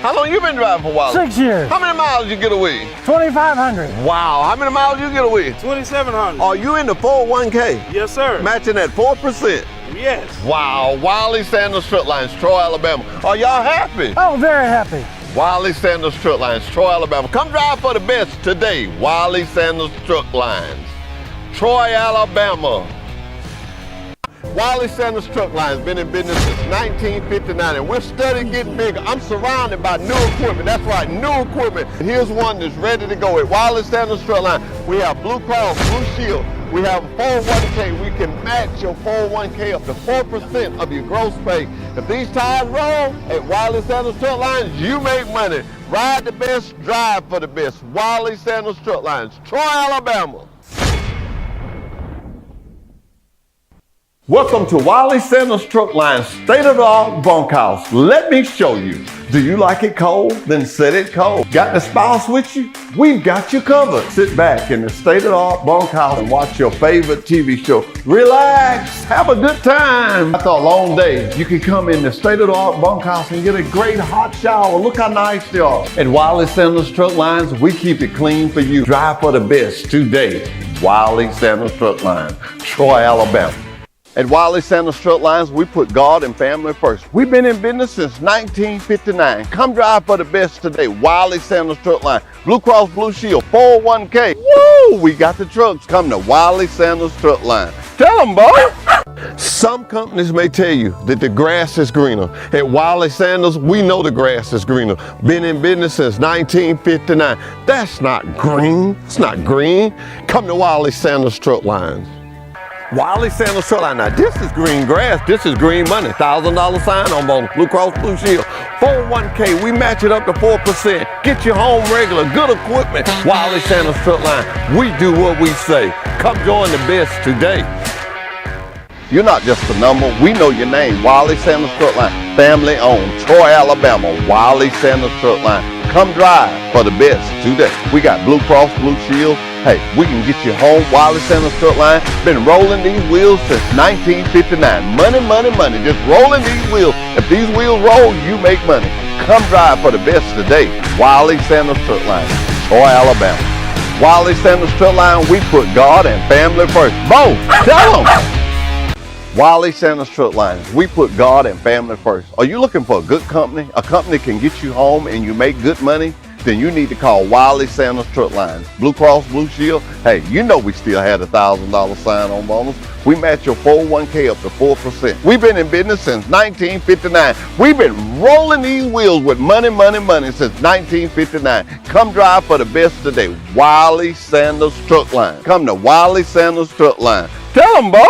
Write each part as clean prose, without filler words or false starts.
How long you been driving for Wiley? 6 years. How many miles you get a week? 2,500. Wow. How many miles you get a week? 2,700. Are you in the 401k? Yes, sir. Matching at 4%? Yes. Wow. Wiley Sanders Strut Lines, Troy, Alabama. Are y'all happy? Oh, very happy. Wiley Sanders Strut Lines, Troy, Alabama. Come drive for the best today. Wiley Sanders Strut Lines, Troy, Alabama. Wiley Sanders Truck Lines been in business since 1959, and we're steady getting bigger. I'm surrounded by new equipment. That's right, new equipment. Here's one that's ready to go at Wiley Sanders Truck Line. We have Blue Cross, Blue Shield. We have a 401k. We can match your 401k up to 4% of your gross pay. If these tires roll at Wiley Sanders Truck Lines, you make money. Ride the best, drive for the best. Wiley Sanders Truck Lines, Troy, Alabama. Welcome to Wiley Sanders Truck Lines state-of-the-art bunkhouse. Let me show you. Do you like it cold? Then set it cold. Got the spouse with you? We've got you covered. Sit back in the state-of-the-art bunkhouse and watch your favorite TV show. Relax, have a good time. After a long day, you can come in the state-of-the-art bunkhouse and get a great hot shower. Look how nice they are. At Wiley Sanders Truck Lines, we keep it clean for you. Drive for the best today. Wiley Sanders Truck Lines, Troy, Alabama. At Wiley Sanders Truck Lines, we put God and family first. We've been in business since 1959. Come drive for the best today. Wiley Sanders Truck Line, Blue Cross Blue Shield, 401k. Woo! We got the trucks. Come to Wiley Sanders Truck Line. Tell them, boy. Some companies may tell you that the grass is greener. At Wiley Sanders, we know the grass is greener. Been in business since 1959. That's not green. It's not green. Come to Wiley Sanders Truck Lines. Wiley Sanders Truck Line. Now this is green grass, this is green money. $1,000 sign on bonus, Blue Cross Blue Shield. 401k, we match it up to 4%. Get you home regular, good equipment. Wiley Sanders Truck Line. We do what we say. Come join the best today. You're not just a number, we know your name. Wiley Sanders Truck Line, family owned, Troy, Alabama. Wiley Sanders Truck Line. Come drive for the best today. We got Blue Cross Blue Shield. Hey, we can get you home. Wiley Sanders Truck Line. Been rolling these wheels since 1959. Money, money, money. Just rolling these wheels. If these wheels roll, you make money. Come drive for the best today. Wiley Sanders Truck Line, Troy, Alabama. Wiley Sanders Truck Line, we put God and family first. Both. Tell them. Wiley Sanders Truck Lines, we put God and family first. Are you looking for a good company? A company can get you home and you make good money? Then you need to call Wiley Sanders Truck Lines. Blue Cross Blue Shield, hey, you know we still had a $1,000 sign-on bonus. We match your 401k up to 4%. We've been in business since 1959. We've been rolling these wheels with money, money, money since 1959. Come drive for the best today. Wiley Sanders Truck Line. Come to Wiley Sanders Truck Line. Tell them, Bo.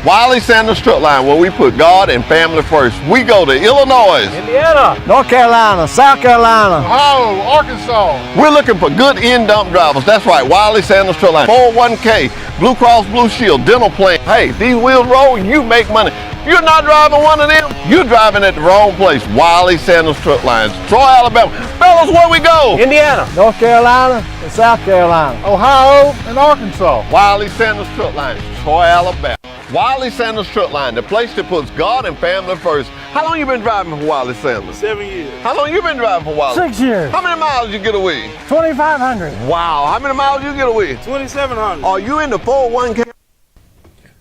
Wiley Sanders Truck Line, where we put God and family first. We go to Illinois, Indiana, North Carolina, South Carolina, Ohio, Arkansas. We're looking for good in-dump drivers. That's right, Wiley Sanders Truck Line. 401k, Blue Cross Blue Shield, dental plan. Hey, these wheels roll, you make money. You're not driving one of them, you're driving at the wrong place. Wiley Sanders Truck Lines, Troy, Alabama. Fellas, where we go? Indiana, North Carolina, and South Carolina, Ohio and Arkansas. Wiley Sanders Truck Lines, Troy, Alabama. Wiley Sanders Truck Line, the place that puts God and family first. How long you been driving for Wiley Sanders? 7 years. How long you been driving for Wiley? 6 years. How many miles you get a week? 2,500. Wow, how many miles you get a week? 2,700. Are you in the 401k?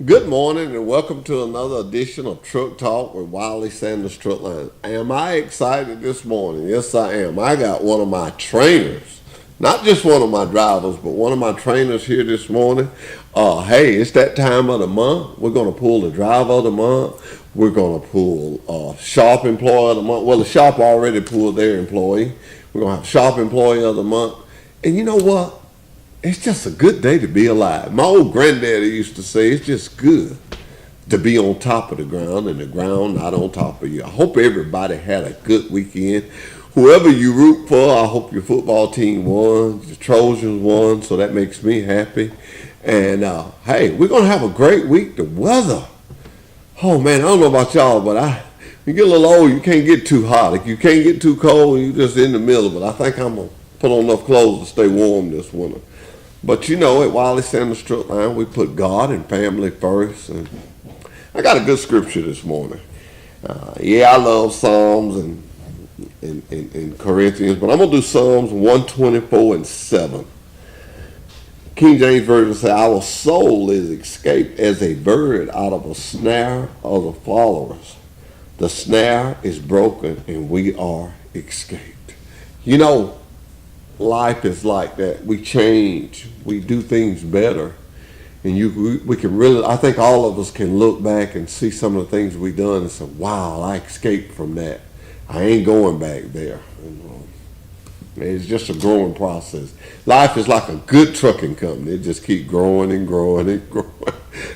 Good morning and welcome to another edition of Truck Talk with Wiley Sanders Truck Line. Am I excited this morning? Yes, I am. I got one of my trainers, not just one of my drivers, but one of my trainers here this morning. Hey, it's that time of the month. We're going to pull the driver of the month. We're going to pull shop employee of the month. Well, the shop already pulled their employee. We're going to have shop employee of the month. And you know what? It's just a good day to be alive. My old granddaddy used to say it's just good to be on top of the ground and the ground not on top of you. I hope everybody had a good weekend. Whoever you root for, I hope your football team won, the Trojans won, so that makes me happy. And hey, we're going to have a great week. The weather, oh man, I don't know about y'all, but you get a little old, you can't get too hot. You can't get too cold, you're just in the middle. But I think I'm going to put on enough clothes to stay warm this winter. But you know, at Wiley Sanders Truck Line, we put God and family first. And I got a good scripture this morning. I love Psalms, and in Corinthians, but I'm going to do Psalms 124:7. King James Version says, our soul is escaped as a bird out of a snare of the followers. The snare is broken and we are escaped. You know, life is like that. We change. We do things better. And we can really, I think all of us can look back and see some of the things we've done and say, wow, I escaped from that. I ain't going back there. It's just a growing process. Life is like a good trucking company. It just keeps growing and growing and growing.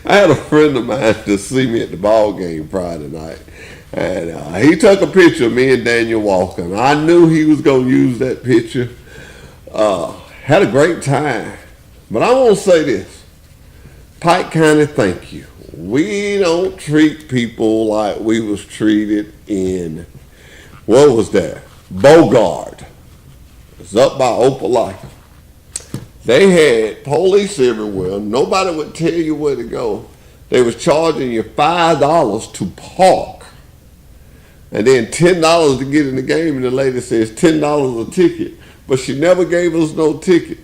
I had a friend of mine to see me at the ball game Friday night. And he took a picture of me and Daniel walking. I knew he was going to use that picture. Had a great time. But I want to say this. Pike County, thank you. We don't treat people like we was treated in, what was that? Bogart. It's up by Opelika. They had police everywhere. Nobody would tell you where to go. They was charging you $5 to park. And then $10 to get in the game, and the lady says $10 a ticket. But she never gave us no ticket.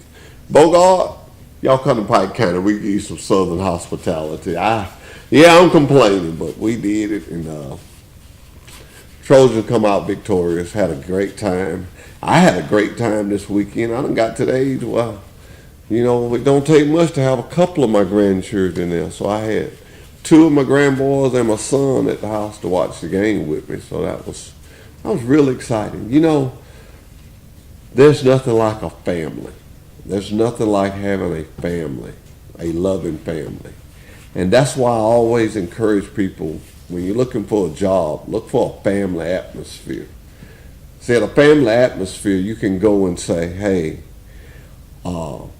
Bogart, y'all come to Pike County, we give you some southern hospitality. I'm complaining, but we did it, and Trojans come out victorious, had a great time. I had a great time this weekend. I done got to the age where, it don't take much to have a couple of my grandchildren there. So I had two of my grandboys and my son at the house to watch the game with me. So that was really exciting. There's nothing like a family. There's nothing like having a family, a loving family. And that's why I always encourage people, when you're looking for a job, look for a family atmosphere. See, at a family atmosphere, you can go and say, hey,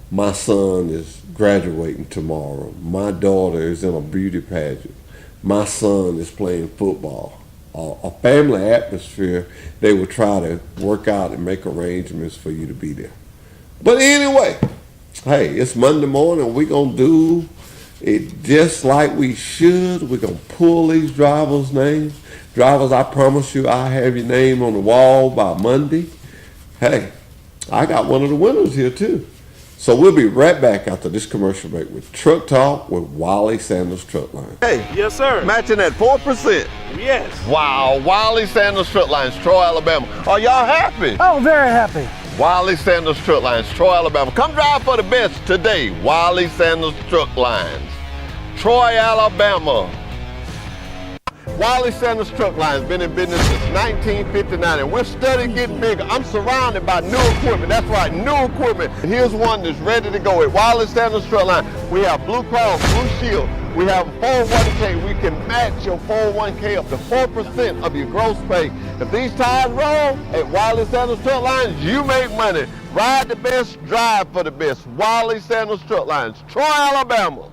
my son is graduating tomorrow. My daughter is in a beauty pageant. My son is playing football. A family atmosphere, they will try to work out and make arrangements for you to be there. But anyway, hey, it's Monday morning. We're going to do it just like we should. We're going to pull these drivers' names. Drivers, I promise you, I'll have your name on the wall by Monday. Hey, I got one of the winners here too. So we'll be right back after this commercial break with Truck Talk with Wiley Sanders Truck Line. Hey, Yes, sir. matching at 4%. Yes. Wow, Wiley Sanders Truck Lines, Troy, Alabama. Are y'all happy? Oh, very happy. Wiley Sanders Truck Lines, Troy, Alabama. Come drive for the best today. Wiley Sanders Truck Lines, Troy, Alabama. Wiley Sanders Truck Lines been in business since 1959, and we're steady getting bigger. I'm surrounded by new equipment. That's right, new equipment. Here's one that's ready to go at Wiley Sanders Truck Line. We have Blue Cross, Blue Shield. We have 401k. We can match your 401k up to 4% of your gross pay. If these tires roll at Wiley Sanders Truck Lines, you make money. Ride the best, drive for the best. Wiley Sanders Truck Lines, Troy, Alabama.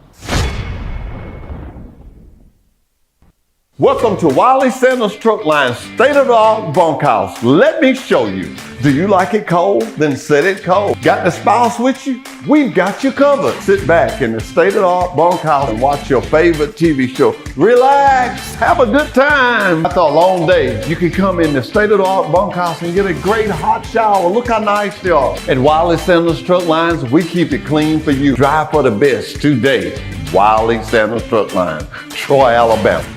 Welcome to Wiley Sanders Truck Line's state-of-the-art bunkhouse. Let me show you. Do you like it cold? Then set it cold. Got the spouse with you? We've got you covered. Sit back in the state-of-the-art bunkhouse and watch your favorite TV show. Relax, have a good time. After a long day, you can come in the state-of-the-art bunkhouse and get a great hot shower. Look how nice they are. At Wiley Sanders Truck Lines, we keep it clean for you. Drive for the best today. Wiley Sanders Truck Line, Troy, Alabama.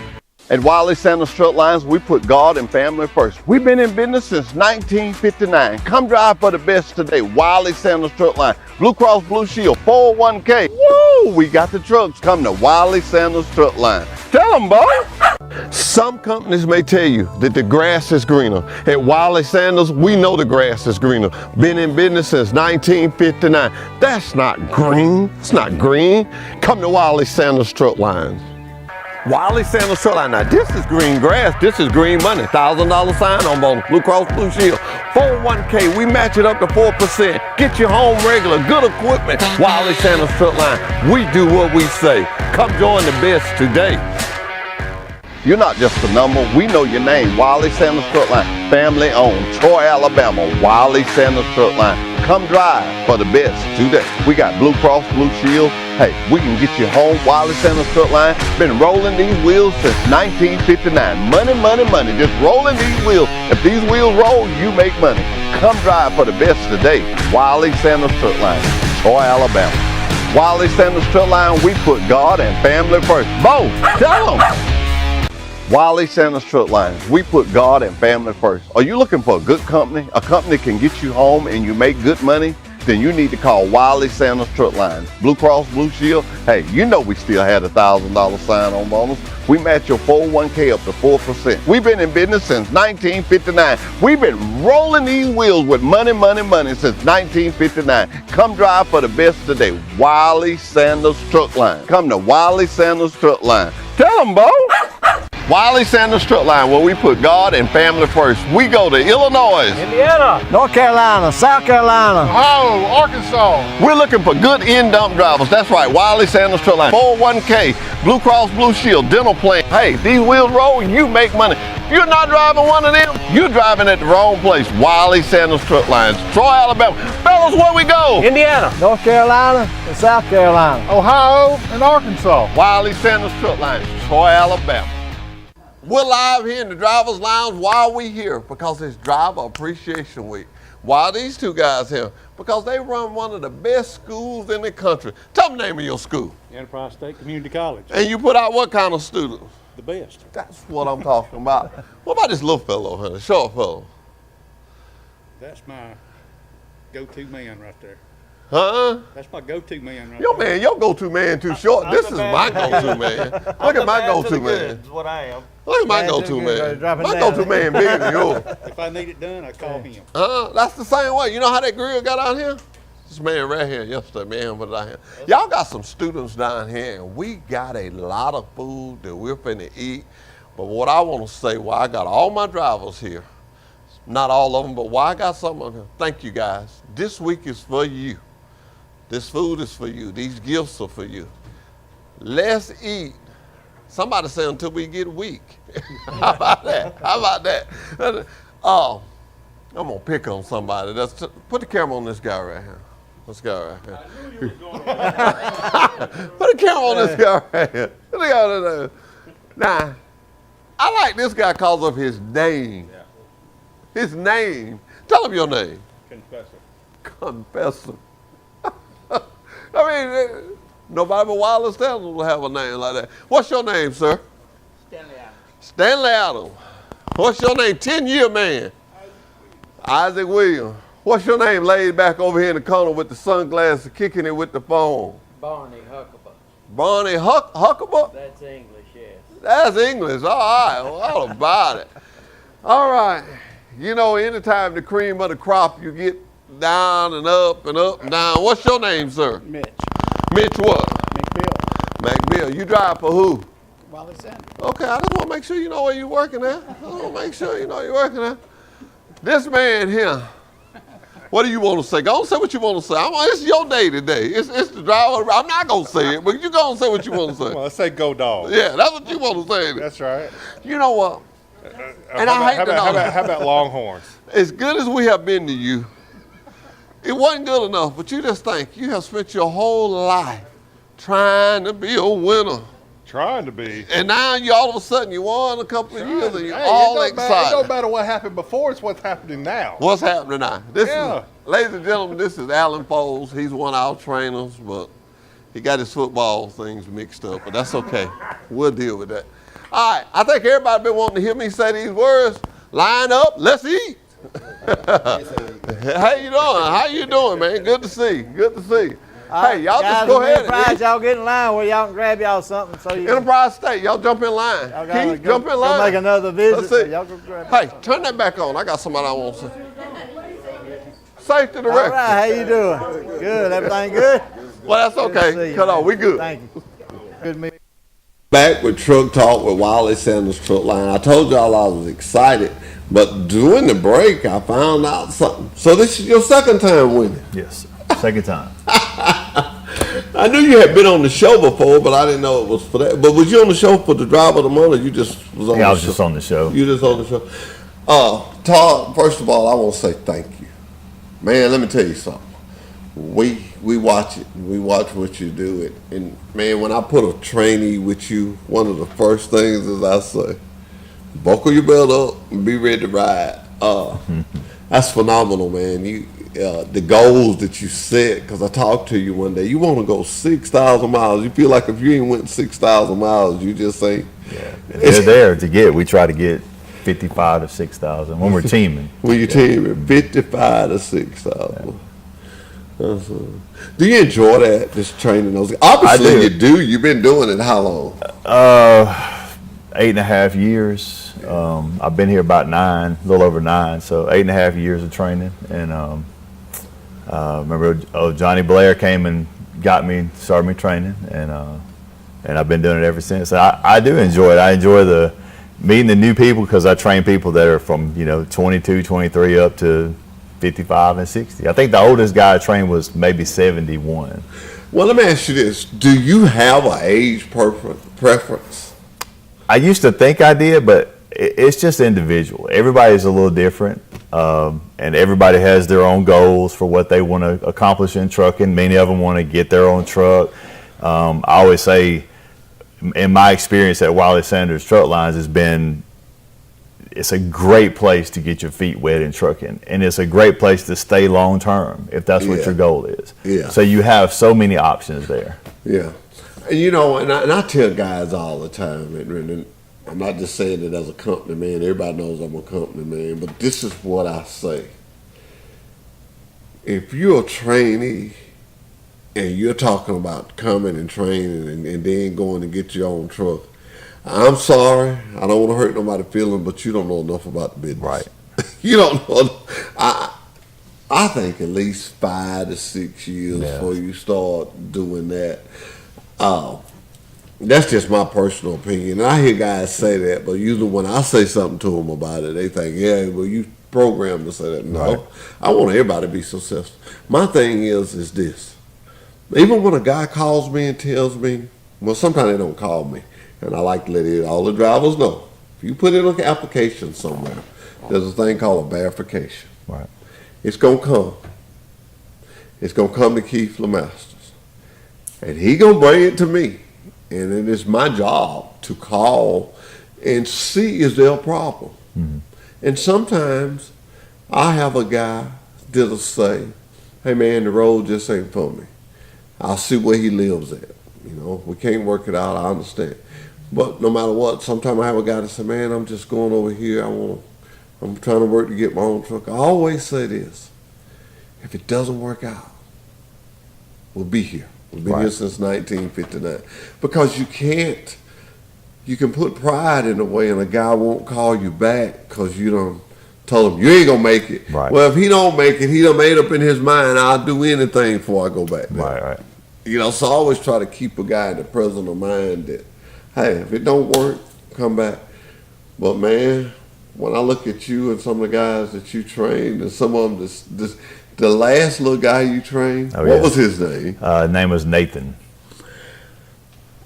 At Wiley Sanders Truck Lines, we put God and family first. We've been in business since 1959. Come drive for the best today. Wiley Sanders Truck Line, Blue Cross Blue Shield, 401k. Woo! We got the trucks. Come to Wiley Sanders Truck Line. Tell them, boy. Some companies may tell you that the grass is greener. At Wiley Sanders, we know the grass is greener. Been in business since 1959. That's not green. It's not green. Come to Wiley Sanders Truck Lines. Wiley Sanders Truck Line. Now this is green grass, this is green money. $1,000 sign on bonus, Blue Cross Blue Shield. 401k, we match it up to 4%. Get you home regular, good equipment. Wiley Sanders Truck Line. We do what we say. Come join the best today. You're not just a number, we know your name. Wiley Sanders Truck Line, family owned, Troy, Alabama. Wiley Sanders Truck Line. Come drive for the best today. We got Blue Cross Blue Shield. Hey, we can get you home. Wiley Sanders Truck Line. Been rolling these wheels since 1959. Money, money, money. Just rolling these wheels. If these wheels roll, you make money. Come drive for the best today. Wiley Sanders Truck Line, Troy, Alabama. Wiley Sanders Truck Line, we put God and family first. Bo, tell them. Wiley Sanders Truck Line, we put God and family first. Are you looking for a good company? A company can get you home and you make good money? Then you need to call Wiley Sanders Truck Line. Blue Cross Blue Shield, hey, you know we still had a $1,000 sign-on bonus. We match your 401k up to 4%. We've been in business since 1959. We've been rolling these wheels with money, money, money since 1959. Come drive for the best today. Wiley Sanders Truck Line. Come to Wiley Sanders Truck Line. Tell them, Bo. Wiley Sanders Truck Line, where we put God and family first. We go to Illinois, Indiana, North Carolina, South Carolina, Ohio, Arkansas. We're looking for good in-dump drivers. That's right, Wiley Sanders Truck Line. 401k, Blue Cross Blue Shield, dental plan. Hey, these wheels roll, you make money. If you're not driving one of them, you're driving at the wrong place. Wiley Sanders Truck Lines, Troy, Alabama. Fellas, where we go? Indiana, North Carolina, and South Carolina. Ohio and Arkansas. Wiley Sanders Truck Lines, Troy, Alabama. We're live here in the Driver's Lounge. Why are we here? Because it's Driver Appreciation Week. Why are these two guys here? Because they run one of the best schools in the country. Tell me the name of your school. Enterprise State Community College. And you put out what kind of students? The best. That's what I'm talking about. What about this little fellow here, the short fellow? That's my go-to man right there. Huh? That's my go-to man right Yo, there. man, your go-to man too short. This is my go-to man. Look at my go-to man. Is what I am. Look at my Man go-to too good, man. dropping My down. go-to man bigger than yours. If I need it done, I call him. That's the same way. You know how that grill got out here? This man right here yesterday, man, put it out here. Y'all got some students down here, and we got a lot of food that we're finna eat. But what I want to say, why I got all my drivers here, not all of them, but why I got some of them. Thank you, guys. This week is for you. This food is for you. These gifts are for you. Let's eat. Somebody say until we get weak. How about that? How about that? Oh, I'm gonna pick on somebody. Put the camera on this guy right here. This guy right here. Put the camera on this guy right here. Look at that. Now, I like this guy because of his name. His name. Tell him your name. Confessor. Confessor. I mean, nobody but Wiley Sanders will have a name like that. What's your name, sir? Stanley Adams. Stanley Adams. What's your name? 10-year man. Isaac Williams. What's your name? Laid back over here in the corner with the sunglasses, kicking it with the phone. Barney Huckabee. Barney Huckabee? That's English, yes. That's English. All right. Well, all about it. All right. You know, anytime the cream of the crop, you get down and up and up and down. What's your name, sir? Mitch. Mitch what? McBill. McBill. You drive for who? Wiley Sanders. Okay, I just want to make sure you know where you're working at. I want to make sure you know you're working at. This man here, what do you want to say? Go and say what you want to say. It's your day today. It's the driver. I'm not going to say it, but you go and say what you want to say. Well, let's say go dog. Yeah, that's what you want to say. That's right. You know what? And I hate to know. How about Longhorns? As good as we have been to you, it wasn't good enough, but you just think you have spent your whole life trying to be a winner. Trying to be. And now you all of a sudden you won a couple of years and you're Hey, all it excited. don't matter what happened before, it's what's happening now. What's happening now? This Yeah. is, ladies and gentlemen, this is Alan Foles. He's one of our trainers, but he got his football things mixed up, but that's okay. We'll deal with that. All right, I think everybody been wanting to hear me say these words. Line up, let's eat. How you doing? How you doing, man? Good to see you. Good to see you. Hey, y'all just go ahead. Enterprise, y'all get in line where y'all can grab y'all something so you Enterprise State, y'all jump in line. y'all gotta Keith, jump in line. go make another visit. Let's So see. y'all go grab Hey, turn that back on. I got somebody I want to say. Safe to the All record. right, how you doing? Good, everything good? Well, that's Good to see okay. you, Cut man. off. We good. Thank you. Good meeting. Back with Truck Talk with Wiley Sanders Truck Line. I told y'all I was excited, but during the break, I found out something. So this is your second time winning. Yes, second time. I knew you had been on the show before, but I didn't know it was for that. But was you on the show for the driver of the month, or you just was on Yeah, the I was show? just on the show. You just on the show. Todd, first of all, I want to say thank you. Man, let me tell you something. We watch it. We watch what you do it. And man, when I put a trainee with you, one of the first things is I say, buckle your belt up and be ready to ride. That's phenomenal, man. You the goals that you set, because I talked to you one day, you want to go 6,000 miles. You feel like if you ain't went 6,000 miles, you just ain't. Yeah, they're there to get. We try to get 55 to 6,000 when we're teaming. When you team 55 to 6,000. Do you enjoy that, just training those? Obviously, I do. you do. You've been doing it how long? 8.5 years. I've been here about 9, a little over 9, so 8.5 years of training. And remember, Johnny Blair came and got me, started me training, and I've been doing it ever since. I do enjoy it. I enjoy meeting the new people, because I train people that are from 22, 23 up to 55 and 60. I think the oldest guy I trained was maybe 71. Well, let me ask you this: do you have an age preference? I used to think I did, but it's just individual. Everybody's a little different, and everybody has their own goals for what they want to accomplish in trucking. Many of them want to get their own truck. I always say, in my experience at Wiley Sanders Truck Lines, it's a great place to get your feet wet in trucking, and it's a great place to stay long term if that's what your goal is. Yeah. So you have so many options there. Yeah. And I tell guys all the time, and I'm not just saying it as a company man. Everybody knows I'm a company man, but this is what I say. If you're a trainee and you're talking about coming and training and then going to get your own truck, I'm sorry, I don't want to hurt nobody's feelings, but you don't know enough about the business. Right. You don't know. I think at least 5 to 6 years before you start doing that. That's just my personal opinion. And I hear guys say that, but usually when I say something to them about it, they think, yeah, well, you programmed to say that. No, Right. I want everybody to be successful. My thing is this. Even when a guy calls me and tells me, well, sometimes they don't call me, and I like to let all the drivers know. If you put in an application somewhere, there's a thing called a verification. Right. It's going to come. It's going to come to Keith LeMasters. And he going to bring it to me. And it is my job to call and see is there a problem. Mm-hmm. And sometimes I have a guy that'll say, hey man, the road just ain't for me. I'll see where he lives at. We can't work it out, I understand. But no matter what, sometimes I have a guy that say, man, I'm just going over here. I'm trying to work to get my own truck. I always say this: if it doesn't work out, we'll be here. We've been here since 1959. Because you can put pride in a way, and a guy won't call you back because you done told him you ain't gonna make it. Right. Well, if he don't make it, he done made up in his mind, I'll do anything before I go back there. Right. So I always try to keep a guy in the present of mind that, hey, if it don't work, come back. But man, when I look at you and some of the guys that you trained, and some of them, the last little guy you trained, what was his name? Name was Nathan.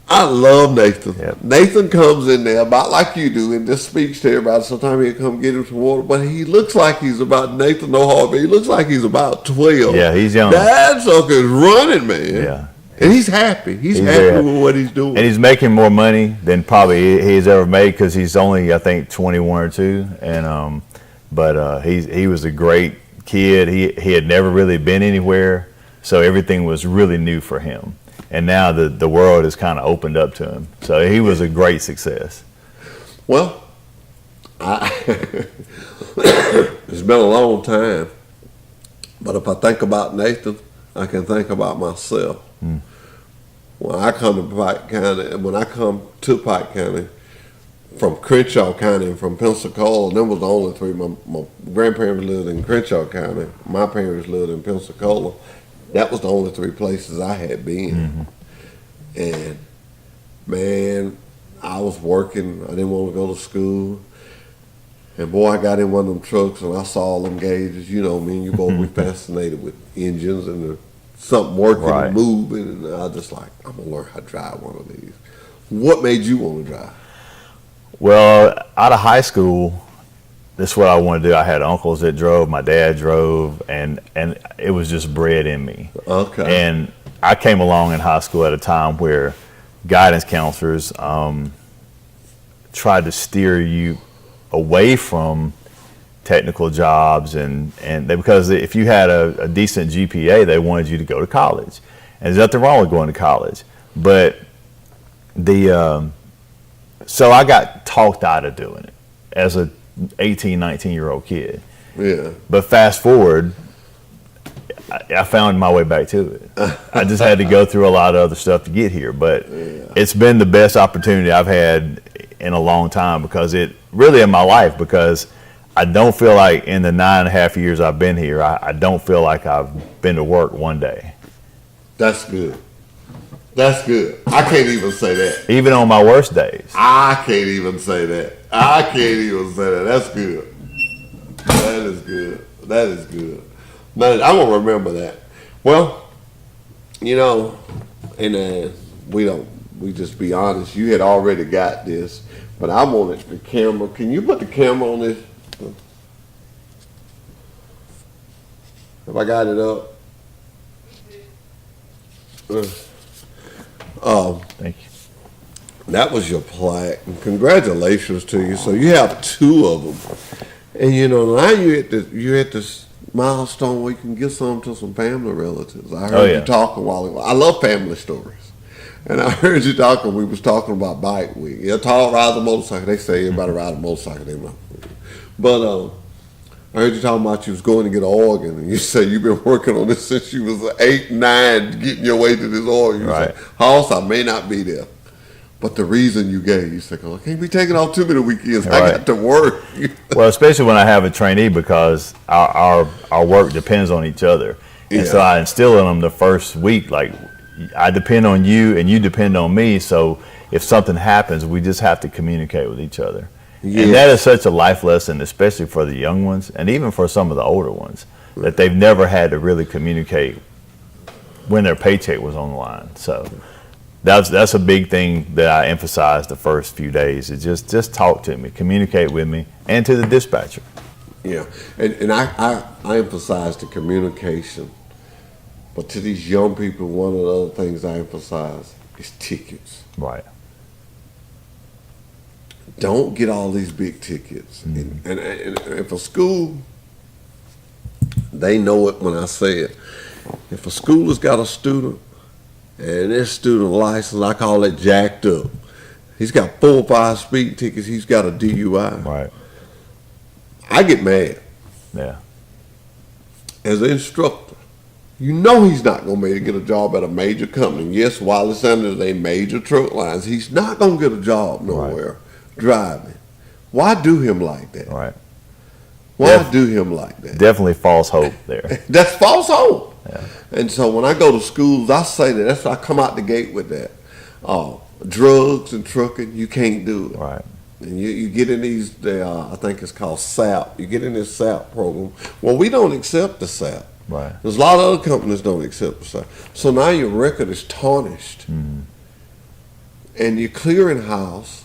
I love Nathan. Yep. Nathan comes in there about like you do and just speaks to everybody. Sometimes he'll come get him some water, but he looks like he's about, Nathan no hard, but he looks like he's about 12. Yeah, he's young. That sucker's running, man. Yeah. And he's happy. He's happy with what he's doing. And he's making more money than probably he's ever made, because he's only, I think, 21 or 2. And but he was a great kid. He had never really been anywhere, so everything was really new for him. And now the world has kind of opened up to him. So he was a great success. Well, it's been a long time, but if I think about Nathan, I can think about myself. When I come to Pike County, from Crenshaw County and from Pensacola, them was the only 3. My grandparents lived in Crenshaw County. My parents lived in Pensacola. That was the only 3 places I had been. And man, I was working. I didn't want to go to school. And boy, I got in one of them trucks and I saw all them gauges. You know me and you both were fascinated with engines and something working and moving. And I was just like, I'm going to learn how to drive one of these. What made you want to drive? Well, out of high school, this is what I want to do. I had uncles that drove, my dad drove, and it was just bred in me. Okay. And I came along in high school at a time where guidance counselors tried to steer you away from technical jobs, and because if you had a decent GPA, they wanted you to go to college. And there's nothing wrong with going to college, but so I got talked out of doing it as a 18, 19-year-old kid. Yeah. But fast forward, I found my way back to it. I just had to go through a lot of other stuff to get here, but it's been the best opportunity I've had in a long time, because it really in my life, because I don't feel like in the 9.5 years I've been here, I don't feel like I've been to work one day. That's good. That's good. I can't even say that. Even on my worst days. I can't even say that. I can't even say that. That's good. That is good. That is good. Man, I'm gonna remember that. Well, you know, and we just be honest. You had already got this, but I wanted the camera. Can you put the camera on this? Have I got it up? Thank you. That was your plaque, and congratulations to you. So you have 2 of them, and you know now you're at this milestone where you can give some to some family relatives. I heard you talking a while ago. I love family stories, and I heard you talking. We was talking about bike week. You're tall, ride a motorcycle. They say everybody ride a motorcycle. They know, but I heard you talking about you was going to get an organ, and you say you've been working on this since you was 8, 9, getting your way to this organ. You Right. say, Hoss, I may not be there. But the reason you gave, you said, I can't be taking off too many weekends. I Right. got to work. Well, especially when I have a trainee, because our work depends on each other. And so Yeah. I instill in them the first week, like, I depend on you and you depend on me. So if something happens, we just have to communicate with each other. Yes. And that is such a life lesson, especially for the young ones and even for some of the older ones, that they've never had to really communicate when their paycheck was on the line. So that's a big thing that I emphasize the first few days, is just talk to me, communicate with me, and to the dispatcher. Yeah, and I emphasize the communication. But to these young people, one of the other things I emphasize is tickets. Right. Don't get all these big tickets. And if a school, they know it when I say it. If a school has got a student and their student license, I call it jacked up. He's got 4 or 5 speeding tickets. He's got a DUI. Right. I get mad Yeah. as an instructor. You know he's not going to be able to get a job at a major company. Yes, Wiley Sanders is a major truck lines. He's not going to get a job nowhere driving. Why do him like that? Right. Why do him like that? Definitely false hope there. That's false hope. Yeah. And so when I go to schools, I say that. That's why I come out the gate with that. Drugs and trucking, you can't do it. Right. And you get in these, I think it's called SAP. You get in this SAP program. Well, we don't accept the SAP. Right. There's a lot of other companies don't accept the SAP. So now your record is tarnished. Mm-hmm. And your clearinghouse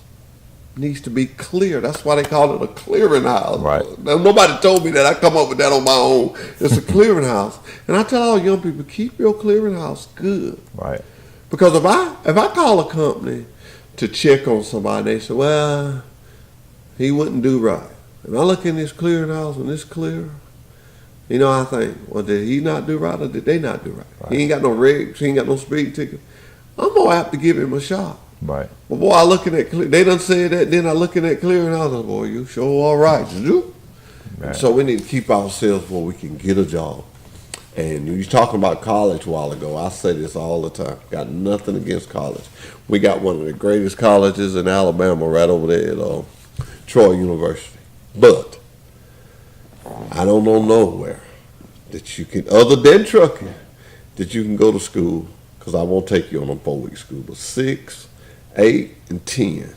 needs to be clear. That's why they call it a clearinghouse. Right. Now, nobody told me that. I come up with that on my own. It's a clearinghouse. And I tell all young people, keep your clearinghouse good. Right. Because if I call a company to check on somebody, they say, well, he wouldn't do right. And I look in this clearinghouse and it's clear. You know, I think, well, did he not do right or did they not do right? He ain't got no regs, he ain't got no speed ticket. I'm more apt to give him a shot. Right. But boy, I look in that they done said that, then I look in that clearinghouse and boy, you sure all right, you? Right. So we need to keep ourselves where we can get a job. And you was talking about college a while ago. I say this all the time. Got nothing against college. We got one of the greatest colleges in Alabama right over there at Troy University. But I don't know nowhere that you can, other than trucking, that you can go to school, because I won't take you on a 4-week school, but 6, 8, and 10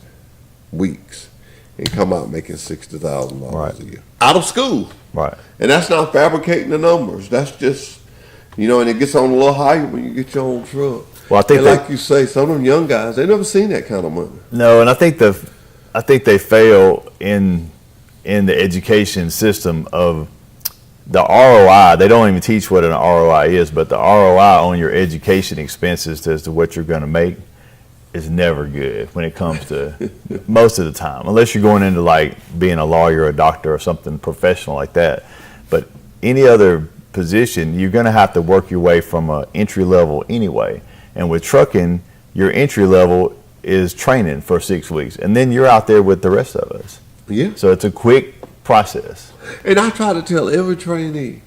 weeks and come out making $60,000 Right. a year. Out of school. Right. And that's not fabricating the numbers. That's just, and it gets on a little higher when you get your own truck. Well, I think and that- like you say, some of them young guys, they never seen that kind of money. No, and I think they fail in in the education system of the ROI. They don't even teach what an ROI is, but the ROI on your education expenses as to what you're going to make is never good when it comes to most of the time, unless you're going into like being a lawyer or a doctor or something professional like that. But any other position, you're going to have to work your way from a entry level anyway. And with trucking, your entry level is training for 6 weeks, and then you're out there with the rest of us. Yeah. So it's a quick process. And I try to tell every trainee,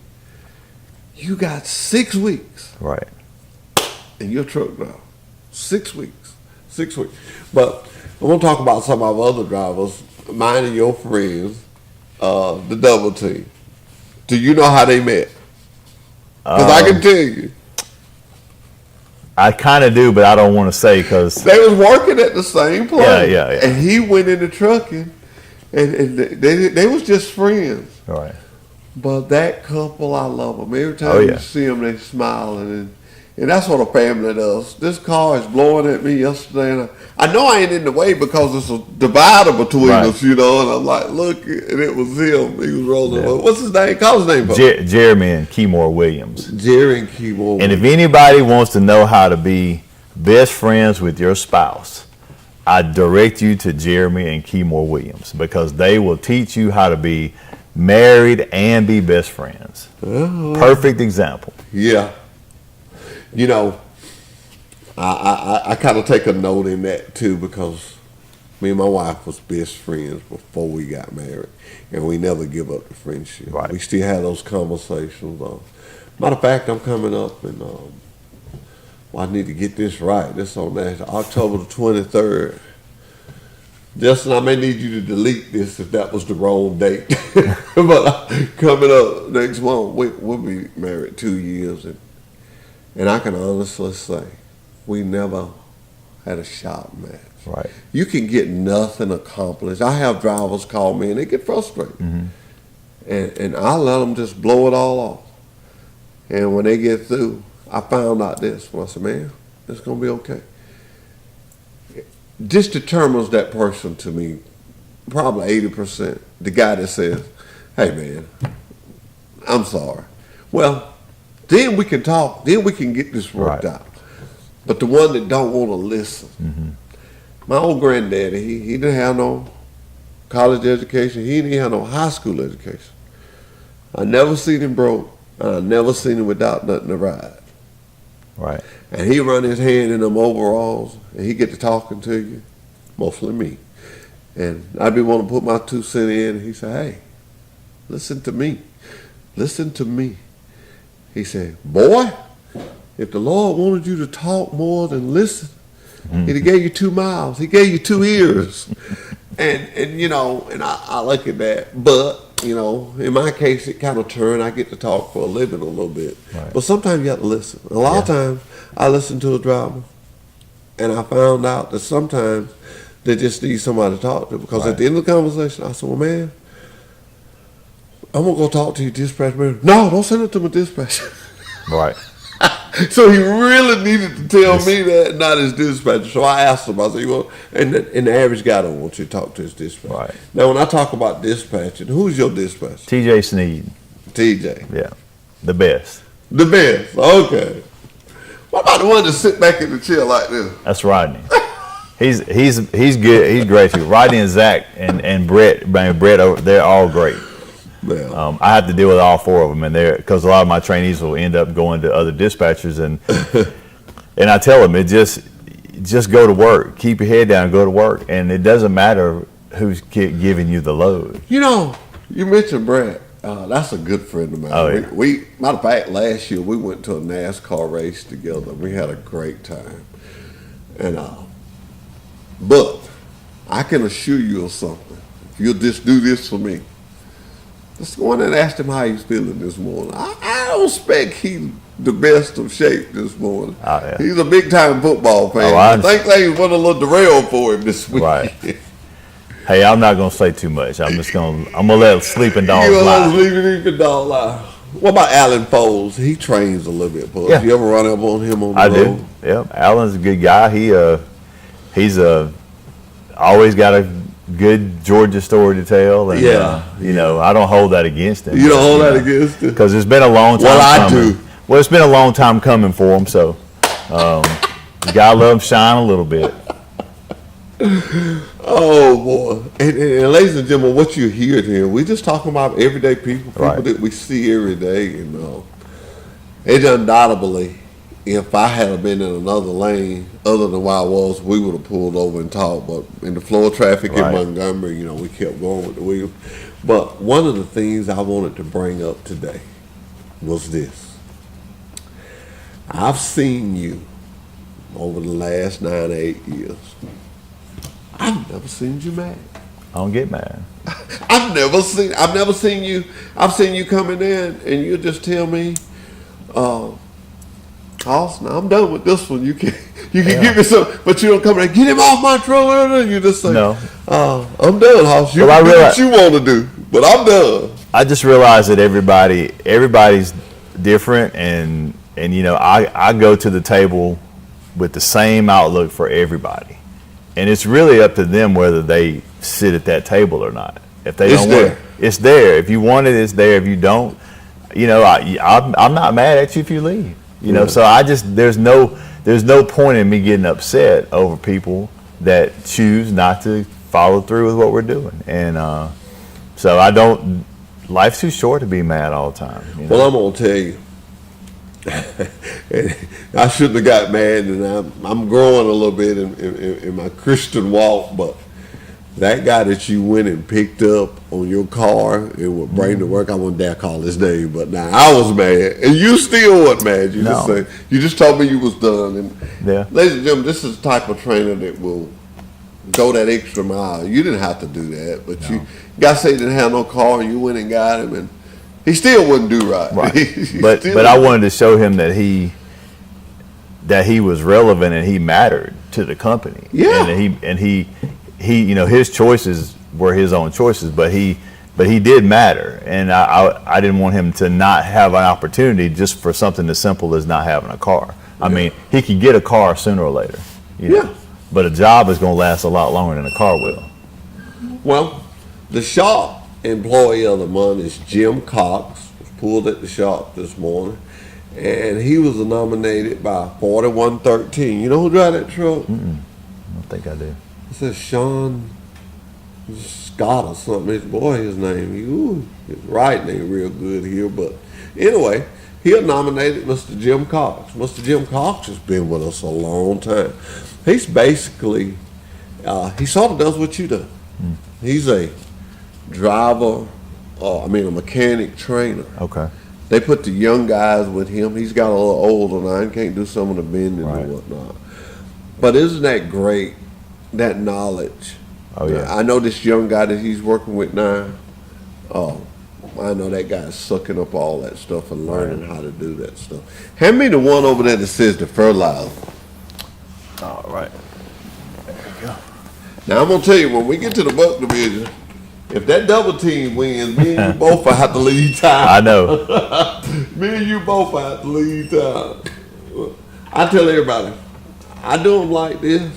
you got 6 weeks Right. in your truck driver. 6 weeks. 6 weeks. But I want to talk about some of our other drivers, mine and your friends, the double team. Do you know how they met? Because I can tell you. I kind of do, but I don't want to say because They was working at the same place. Yeah. And he went into trucking, and they was just friends. right. But that couple, I love them. Every time Oh, yeah. you see them, they smiling, and that's what a family does. This car is blowing at me yesterday, and I know I ain't in the way because it's a divider between Right. us, you know. And I'm like, look, and it was him. He was rolling. Yeah. What's his name? Call his name. folks. Jeremy and Keymore Williams. Jerry and Keyboard. And if anybody wants to know how to be best friends with your spouse, I direct you to Jeremy and Keymore Williams, because they will teach you how to be married and be best friends. Perfect example. Yeah. You know, I kind of take a note in that too, because me and my wife was best friends before we got married, and we never give up the friendship. Right. We still have those conversations. Matter of fact, I'm coming up, and I need to get this right. This on that October the 23rd. Justin, I may need you to delete this if that was the wrong date. But coming up next month, we'll be married 2 years, and I can honestly say we never had a shop match. Right. You can get nothing accomplished. I have drivers call me and they get frustrated, and I let them just blow it all off. And when they get through, I found out this. I said, man, it's gonna be okay. This determines that person to me, probably 80%. The guy that says, hey man, I'm sorry. Well, then we can talk, then we can get this worked Right. out. But the one that don't want to listen, my old granddaddy, he didn't have no college education, he didn't have no high school education. I never seen him broke, and I never seen him without nothing to ride. Right. And he run his hand in them overalls, and he get to talking to you, mostly me. And I'd be wanting to put my 2 cents in, and he said, hey, listen to me. Listen to me. He said, boy, if the Lord wanted you to talk more than listen, he'd have gave you 2 mouths. He gave you 2 ears. and you know, and I look at that. But, you know, in my case, it kind of turned. I get to talk for a living a little bit. Right. But sometimes you have to listen. A lot of times, I listen to a driver, and I found out that sometimes they just need somebody to talk to. Because at the end of the conversation, I said, well, man, I'm going to go talk to your dispatch man. No, don't send it to my dispatch. Right. So he really needed to tell me that, not his dispatcher. So I asked him, I said, well, and the average guy don't want you to talk to his dispatcher. Right. Now, when I talk about dispatching, who's your dispatcher? TJ Sneed. TJ. Yeah. The best. The best. Okay. What about the one that sit back in the chair like this? That's Rodney. He's good. He's great too. Rodney and Zach and Brett, man, Brett, they're all great. Well, I have to deal with all 4 of them, and because a lot of my trainees will end up going to other dispatchers, and I tell them, just go to work, keep your head down, go to work, and it doesn't matter who's giving you the load. you know, you mentioned Brett. That's a good friend of mine. Oh, yeah. We matter of fact, last year we went to a NASCAR race together. We had a great time, and but I can assure you of something. If you'll just do this for me, let's go in and ask him how he's feeling this morning. I don't expect he's the best of shape this morning. Oh, yeah. He's a big time football fan. Oh, I I think things went a little derailed for him this week. Right. Hey, I'm not gonna say too much. I'm gonna let sleeping dogs You lie. leaving dog lie. What about Alan Foles? He trains a little bit, Puss. Yeah. You ever run up on him on the I road? do. Yep. Alan's a good guy. He's always got a good Georgia story to tell. And, Yeah. you know, I don't hold that against him. You don't hold that against it? Because it's been a long time Well, I coming. do. Well, it's been a long time coming for him, so you gotta let him shine a little bit. Oh boy! And ladies and gentlemen, what you hear here, we just talking about everyday people Right. that we see every day. You know, it undoubtedly, if I had been in another lane other than where I was, we would have pulled over and talked. But in the flow of traffic Right. in Montgomery, you know, we kept going with the wheel. But one of the things I wanted to bring up today was this: I've seen you over the last 9 or 8 years. I've never seen you mad. I don't get mad. I've never seen you. I've seen you coming in and you just tell me, Austin, I'm done with this one. You can give me some, but you don't come in and get him off my truck. You just say, No. I'm done, Hoss. You Well, I can do realize- what you want to do, but I'm done. I just realized that everybody's different, and you know, I go to the table with the same outlook for everybody, and it's really up to them whether they sit at that table or not. If they It's don't there. want it, it's there. If you want it, it's there. If you don't, you know, I'm not mad at you if you leave. You know, so there's no point in me getting upset over people that choose not to follow through with what we're doing, and so I don't. Life's too short to be mad all the time. You know? Well, I'm gonna tell you. I shouldn't have got mad, and I'm growing a little bit in my Christian walk, but that guy that you went and picked up on your car and would bring to work, I wouldn't dare call his name, but now I was mad, and you still weren't mad. You just No. said, you just told me you was done. And Yeah. ladies and gentlemen, this is the type of trainer that will go that extra mile. You didn't have to do that, but you guy said he didn't have no car, and you went and got him, and he still wouldn't do right. Right. He but still- I wanted to show him that he was relevant and he mattered to the company. Yeah. And he you know, his choices were his own choices, but he did matter, and I didn't want him to not have an opportunity just for something as simple as not having a car. I mean, he could get a car sooner or later. You know? Yeah. But a job is going to last a lot longer than a car will. Well, the shop employee of the month is Jim Cox. Was pulled at the shop this morning, and he was nominated by 4113. You know who drive that truck? I don't think I do. It says Sean Scott or something. His name. His writing ain't real good here, but anyway, he nominated Mr. Jim Cox. Mr. Jim Cox has been with us a long time. He's basically, he sort of does what you do. He's a driver, a mechanic trainer. Okay. They put the young guys with him. He's got a little older now and can't do some of the bending Right. and whatnot. But isn't that great, that knowledge? Oh, yeah. I know this young guy that he's working with now. Oh, I know that guy's sucking up all that stuff and learning how to do that stuff. Hand me the one over there that says the fertilizer. All right. Now I'm gonna tell you, when we get to the buck division, if that double team wins, me and you both will have to leave town. I know. Me and you both have to leave town. I tell everybody, I do them like this.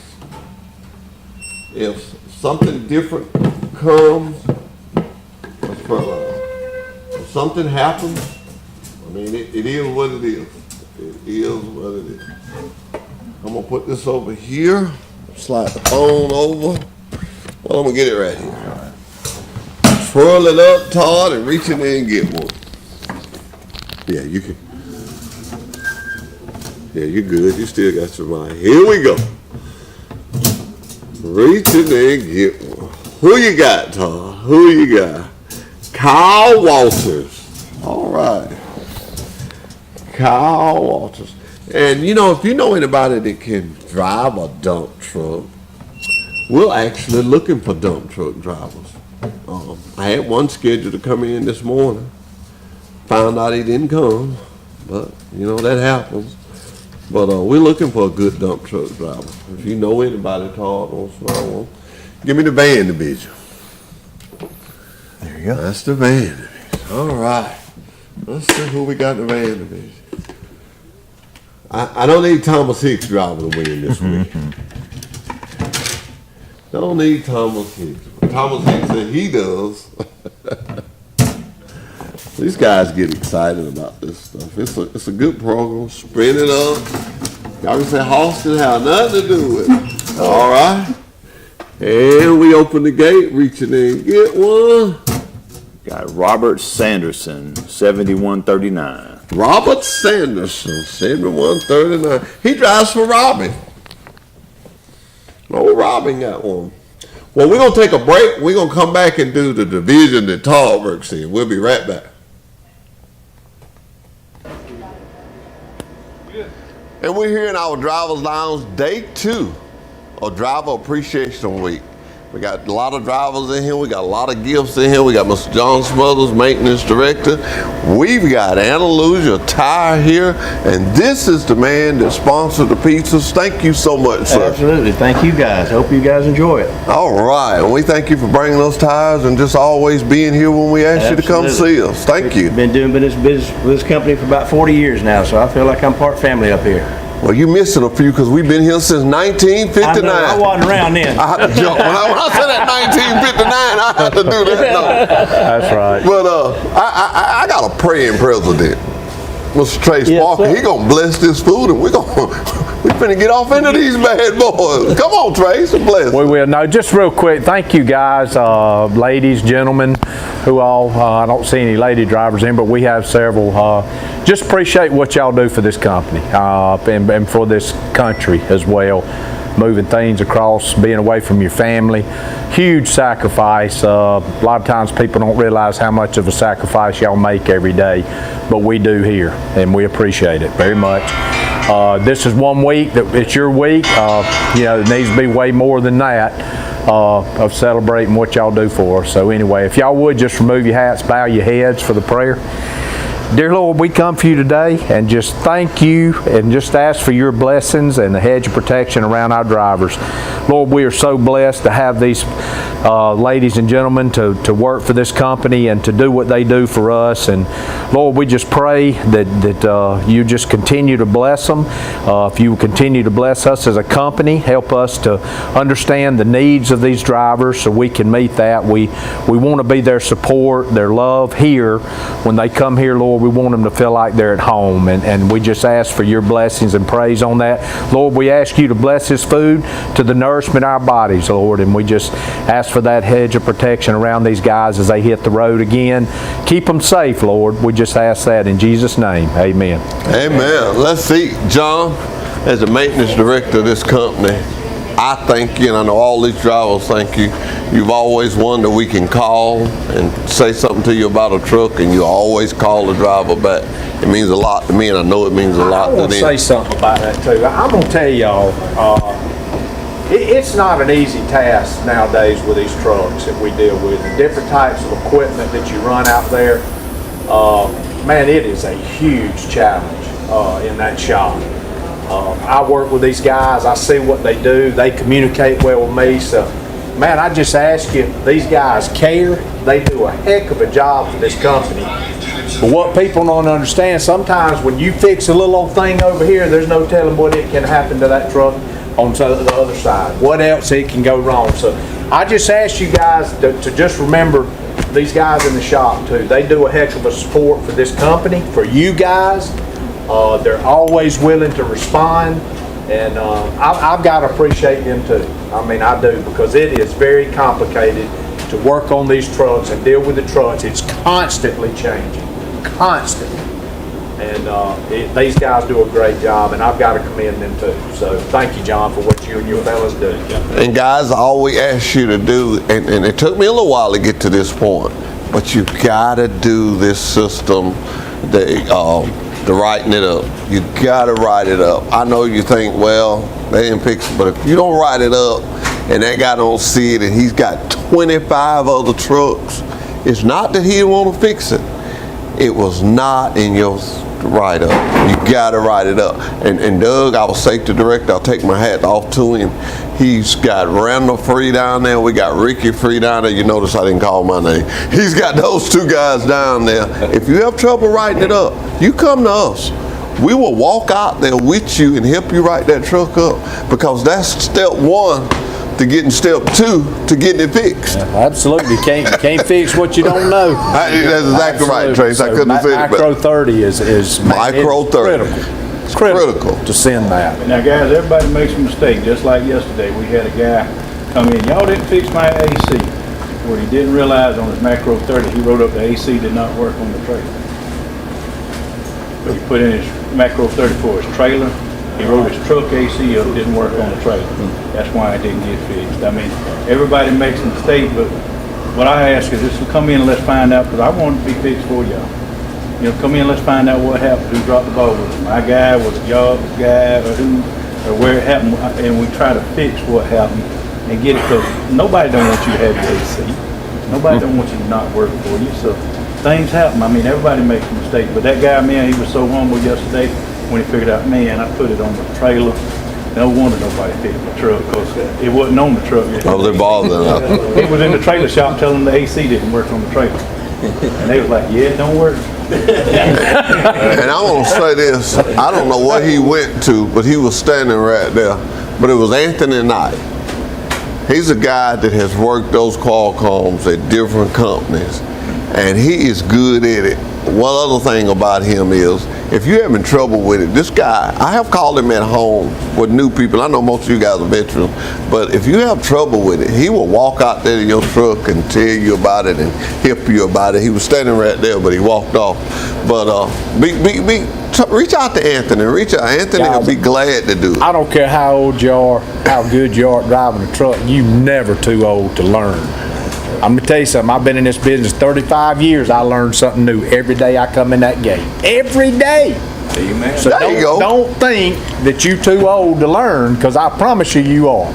If something different comes, that's fertilizer. If something happens, I mean, it is what it is. It is what it is. I'm gonna put this over here, slide the phone over. Well, I'm gonna get it right here. Twirl it up, Todd, and reach in there and get one. Yeah, you can. Yeah, you're good. You still got your mind. Here we go. Reach in there and get one. Who you got, Todd? Who you got? Kyle Walters. All right. Kyle Walters. And you know, if you know anybody that can drive a dump truck, we're actually looking for dump truck drivers. I had one scheduled to come in this morning. Found out he didn't come, but you know, that happens. But we're looking for a good dump truck driver. If you know anybody, Todd, on small one, give me the van division. There you go. That's the van division. All right. Let's see who we got in the van division. I don't need Thomas Hicks driving to win this week. Don't need Thomas Hicks. Thomas Hicks said he does. These guys get excited about this stuff. It's a good program. Spread it up. Y'all can say Halston have nothing to do with it. All right. And we open the gate, reaching in, get one. Got Robert Sanderson, 7139. Robert Sanderson, 7139. He drives for Robin. Oh, Robin got one. Well, we're going to take a break. We're going to come back and do the division that Todd works in. We'll be right back. And we're here in our Driver's Lounge, day 2 of Driver Appreciation Week. We got a lot of drivers in here. We got a lot of gifts in here. We got Mr. John Smothers, Maintenance Director. We've got Andalusia Tire here. And this is the man that sponsored the pizzas. Thank you so much, sir. Absolutely. Thank you guys. Hope you guys enjoy it. All right. And we thank you for bringing those tires and just always being here when we ask you to come see us. Thank you. Been doing business with this company for about 40 years now, so I feel like I'm part family up here. Well, you're missing a few because we've been here since 1959. I wasn't around then. I had to jump. When I said that 1959, I had to do that. No. That's right. But I got a praying president, Mr. Trace Walker. sir. He gonna bless this food, and we finna get off into these bad boys. Come on, Trace, and bless. We will. No, just real quick, thank you guys, ladies, gentlemen, who all, I don't see any lady drivers in, but we have several. Just appreciate what y'all do for this company and for this country as well. Moving things across, being away from your family, huge sacrifice. A lot of times people don't realize how much of a sacrifice y'all make every day, but we do here, and we appreciate it very much. This is 1 week, it's your week. You know, it needs to be way more than that of celebrating what y'all do for us. So anyway, if y'all would just remove your hats, bow your heads for the prayer. Dear Lord, we come for you today and just thank you and just ask for your blessings and the hedge of protection around our drivers. Lord, we are so blessed to have these ladies and gentlemen to work for this company and to do what they do for us. And Lord, we just pray that you just continue to bless them. If you continue to bless us as a company, help us to understand the needs of these drivers so we can meet that. We want to be their support, their love here. When they come here, Lord, we want them to feel like they're at home. And we just ask for your blessings and praise on that. Lord, we ask you to bless this food to the nourishment of our bodies, Lord. And we just ask for that hedge of protection around these guys as they hit the road again. Keep them safe, Lord. We just ask that in Jesus' name. Amen. Amen. Let's see, John, as the maintenance director of this company, I thank you, and I know all these drivers thank you. You've always one that we can call and say something to you about a truck, and you always call the driver back. It means a lot to me, and I know it means a lot to them. I want to say something about that too. I'm going to tell y'all, it's not an easy task nowadays with these trucks that we deal with, the different types of equipment that you run out there. Man, it is a huge challenge in that shop. I work with these guys, I see what they do, they communicate well with me, so man, I just ask you, these guys care, they do a heck of a job for this company. But what people don't understand, sometimes when you fix a little old thing over here, there's no telling what it can happen to that truck on the other side. What else it can go wrong. So I just ask you guys to just remember these guys in the shop too. They do a heck of a support for this company, for you guys. They're always willing to respond, and I've got to appreciate them too. I mean, I do, because it is very complicated to work on these trucks and deal with the trucks. It's constantly changing, constantly. And these guys do a great job, and I've got to commend them too. So thank you, John, for what you and your fellas do. And guys, all we ask you to do, and it took me a little while to get to this point, but you gotta do this system, the writing it up. You gotta write it up. I know you think, well, they didn't fix it, but if you don't write it up and that guy don't see it and he's got 25 other trucks, it's not that he didn't want to fix it. It was not in your write-up. You gotta write it up. And Doug, our safety director, I'll take my hat off to him. He's got Randall Free down there. We got Ricky Free down there. You notice I didn't call my name. He's got those two guys down there. If you have trouble writing it up, you come to us. We will walk out there with you and help you write that truck up, because that's step one to getting step 2 to getting it fixed. Absolutely, can't fix what you don't know. That's exactly right, Trace. I couldn't have said it Micro better. 30 is Micro 30. It's critical to send that. Now, guys, everybody makes a mistake. Just like yesterday, we had a guy come in. Y'all didn't fix my AC. What he didn't realize on his macro 30, he wrote up the AC did not work on the trailer. But he put in his macro 30 for his trailer. He wrote his truck AC up, didn't work on the trailer. That's why it didn't get fixed. I mean, everybody makes a mistake, but what I ask is just to come in and let's find out, because I want it to be fixed for y'all. You know, come in, let's find out what happened, who dropped the ball. Was it my guy, was it y'all's guy, or who, or where it happened, and we try to fix what happened and get it, because nobody don't want you to have your AC. Nobody don't want you to not work for you, so things happen. I mean, everybody makes a mistake, but that guy, man, he was so humble yesterday when he figured out, man, I put it on the trailer. No wonder nobody fixed my truck, because it wasn't on the truck. Oh, they're bothering us. It was in the trailer shop telling them the AC didn't work on the trailer. And they was like, yeah, it don't work. And I want to say this, I don't know what he went to, but he was standing right there. But it was Anthony Knight. He's a guy that has worked those Qualcomms at different companies, and he is good at it. One other thing about him is, if you're having trouble with it, this guy, I have called him at home with new people. I know most of you guys are veterans, but if you have trouble with it, he will walk out there to your truck and tell you about it and help you about it. He was standing right there, but he walked off. But reach out to Anthony. Reach out. Anthony will be glad to do it. I don't care how old you are, how good you are at driving a truck, you never too old to learn. I'm gonna tell you something, I've been in this business 35 years, I learn something new every day I come in that gate. Every day. Amen. So don't think that you're too old to learn, because I promise you are.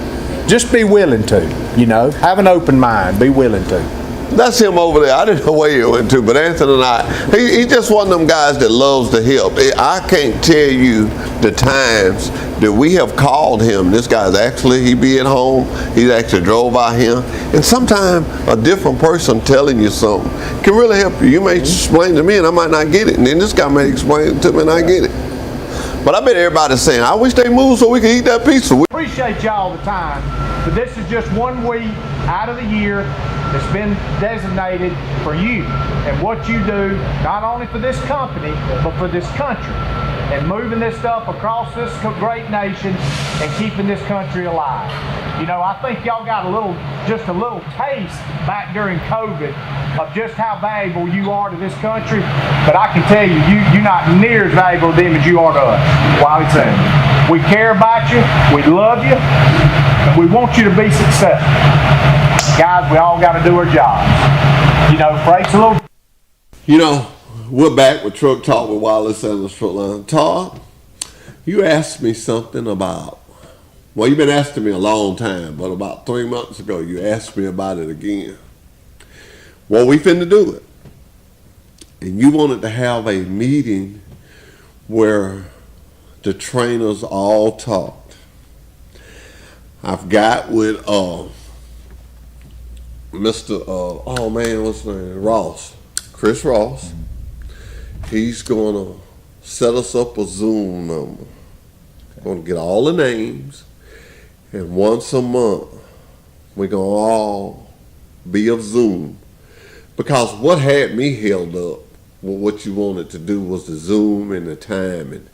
Just be willing to, you know, have an open mind, be willing to. That's him over there. I didn't know where he went to, but Anthony and I, he's just one of them guys that loves to help. I can't tell you the times that we have called him. This guy's actually, he be at home. He actually drove by here. And sometimes a different person telling you something can really help you. You may explain to me and I might not get it. And then this guy may explain it to me and I get it. But I bet everybody's saying, I wish they moved so we could eat that pizza. Appreciate y'all the time, but this is just 1 week out of the year that's been designated for you and what you do, not only for this company, but for this country, and moving this stuff across this great nation and keeping this country alive. You know, I think y'all got just a little taste back during COVID of just how valuable you are to this country, but I can tell you, you're not near as valuable to them as you are to us. Wiley said, we care about you, we love you, and we want you to be successful. Guys, we all got to do our jobs. You know, freight's a little... You know, we're back with Truck Talk with Wiley Sanders Truck Line. Todd, you asked me something about, well, you've been asking me a long time, but about 3 months ago, you asked me about it again. Well, we finna do it. And you wanted to have a meeting where the trainers all talked. I've got with Mr. Oh man, what's his name? Ross. Chris Ross. He's gonna set us up a Zoom number. Gonna get all the names, and once a month we're gonna all be of Zoom. Because what had me held up, well, what you wanted to do was the Zoom and the timing.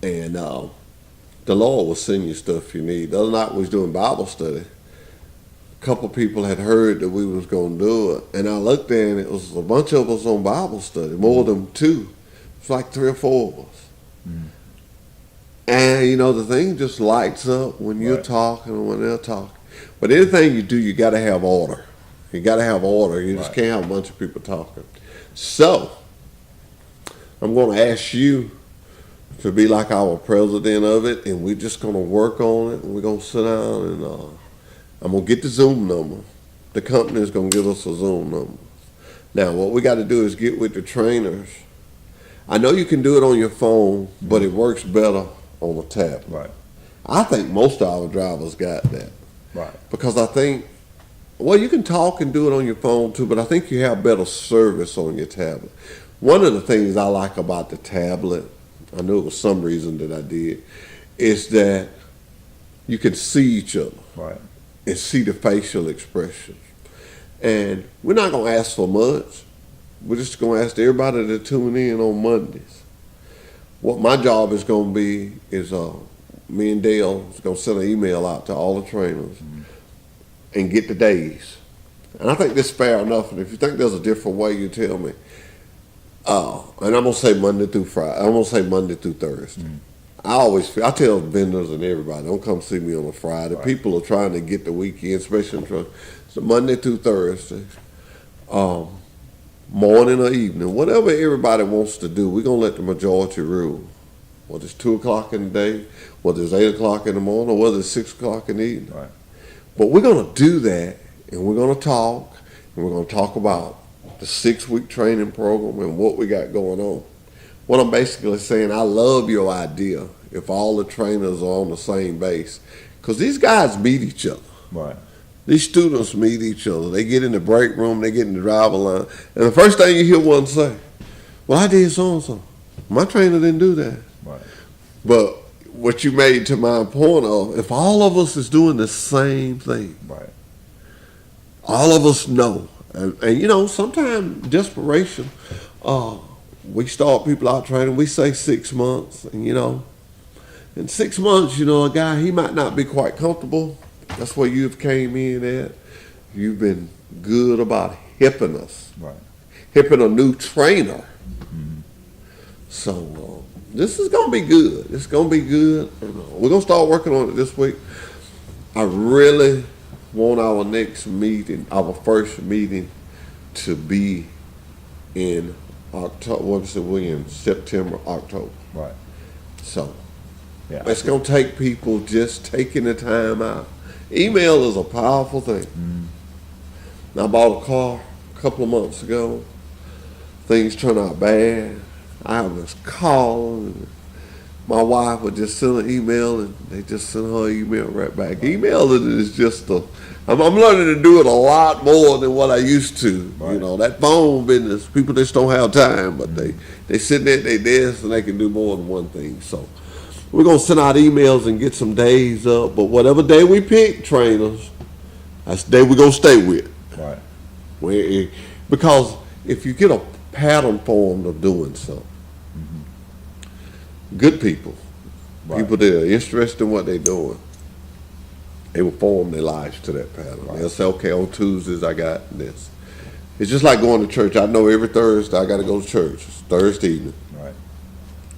And the Lord will send you stuff you need. The other night we was doing Bible study. A couple people had heard that we was going to do it. And I looked there and it was a bunch of us on Bible study, more than 2. It's like 3 or 4 of us. Mm. And you know, the thing just lights up when you're talking and when they're talking. But anything you do, you got to have order. You got to have order. You just can't have a bunch of people talking. So, I'm going to ask you to be like our president of it, and we're just going to work on it, and we're going to sit down, and I'm going to get the Zoom number. The company is going to give us a Zoom number. Now, what we got to do is get with the trainers. I know you can do it on your phone, but it works better on a tablet. Right. I think most of our drivers got that. Right. Because I think, well, you can talk and do it on your phone too, but I think you have better service on your tablet. One of the things I like about the tablet, I knew it was some reason that I did, is that you can see each other. Right. and see the facial expressions. And we're not going to ask for much. We're just going to ask everybody to tune in on Mondays. What my job is going to be is me and Dale is going to send an email out to all the trainers and get the days. And I think this is fair enough. And if you think there's a different way, you tell me. And I'm going to say Monday through Friday. I'm going to say Monday through Thursday. I tell vendors and everybody, don't come see me on a Friday. Right. People are trying to get the weekend, especially in truck. So Monday through Thursday, morning or evening, whatever everybody wants to do, we're going to let the majority rule. Whether it's 2 o'clock in the day, whether it's 8 o'clock in the morning, or whether it's 6 o'clock in the evening. Right. But we're going to do that, and we're going to talk, and we're going to talk about the 6-week training program and what we got going on. What I'm basically saying, I love your idea if all the trainers are on the same base, because these guys meet each other. Right. These students meet each other. They get in the break room, they get in the driver line, and the first thing you hear one say, well, I did so-and-so. My trainer didn't do that. Right. But what you made to my point of, if all of us is doing the same thing, right, all of us know, and you know, sometimes desperation, we start people out training, we say 6 months, and you know, in 6 months, you know, a guy, he might not be quite comfortable. That's where you've came in at. You've been good about hipping us, right, hipping a new trainer. Mm-hmm. So this is going to be good. It's going to be good. We're going to start working on it this week. I really want our next meeting, our first meeting, to be in October. What is it? We're in September, October. Right. So yeah, it's going to take people just taking the time out. Email is a powerful thing. Mm-hmm. I bought a car a couple of months ago. Things turned out bad. I was calling. My wife would just send an email, and they just send her email right back. Emailing is just I'm learning to do it a lot more than what I used to. Right. You know, that phone business, people just don't have time, but they sit there at their desk and they can do more than one thing. So we're going to send out emails and get some days up, but whatever day we pick, trainers, that's the day we're going to stay with. Right. Because if you get a pattern formed of doing something, good people, right, people that are interested in what they're doing, they will form their lives to that pattern. Right. They'll say, okay, on Tuesdays I got this. It's just like going to church. I know every Thursday I got to go to church. It's Thursday evening. Right.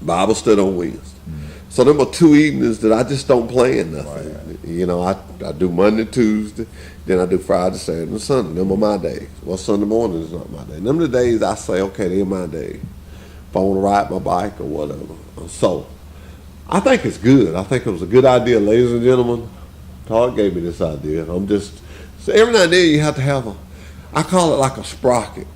Bible study on Wednesday. Mm-hmm. So there are 2 evenings that I just don't plan nothing. Right. You know, I do Monday, Tuesday, then I do Friday, Saturday, and Sunday. Them are my days. Well, Sunday morning is not my day. Them are the days I say, okay, they're my days. If I want to ride my bike or whatever. So I think it's good. I think it was a good idea, ladies and gentlemen. Todd gave me this idea. So every now and then you have to have I call it like a sprocket.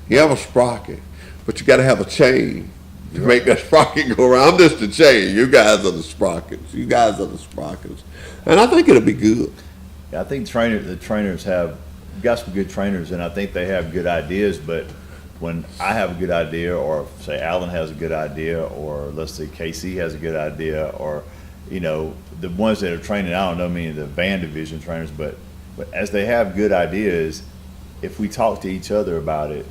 You have a sprocket, but you got to have a chain to make that sprocket go around. I'm just the chain. You guys are the sprockets. You guys are the sprockets. And I think it'll be good. Yeah, I think the trainers have got some good trainers, and I think they have good ideas, but when I have a good idea, or say Alan has a good idea, or let's say KC has a good idea, or you know, the ones that are training, I don't know many of the van division trainers, but as they have good ideas, if we talk to each other about it,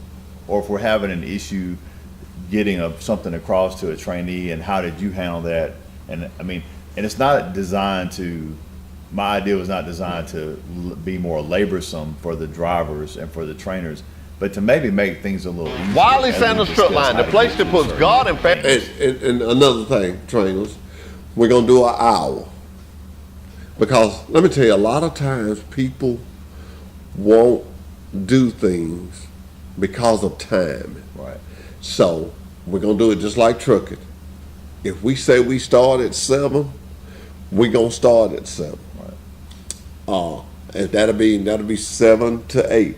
or if we're having an issue getting something across to a trainee, and how did you handle that? And I mean, and it's not designed to, my idea was not designed to be more laborsome for the drivers and for the trainers, but to maybe make things a little easier. Wiley Sanders Truck Line, the place that puts God and family. And another thing, trainers, we're going to do an hour. Because let me tell you, a lot of times people won't do things because of time. Right. So we're going to do it just like trucking. If we say we start at 7, we're going to start at 7. Right. And that'll be 7 to 8.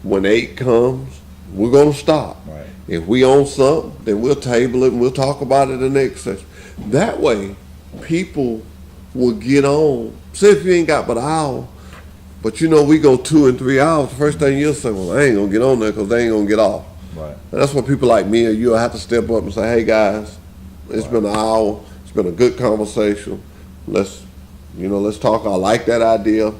When 8 comes, we're going to stop. Right. If we own something, then we'll table it and we'll talk about it the next session. That way, people will get on. Say if you ain't got but an hour, but you know we go 2 and 3 hours, the first thing you'll say, well, I ain't going to get on there because they ain't going to get off. Right. And that's what people like me or you have to step up and say, hey guys, it's been an hour. It's been a good conversation. Let's talk. I like that idea.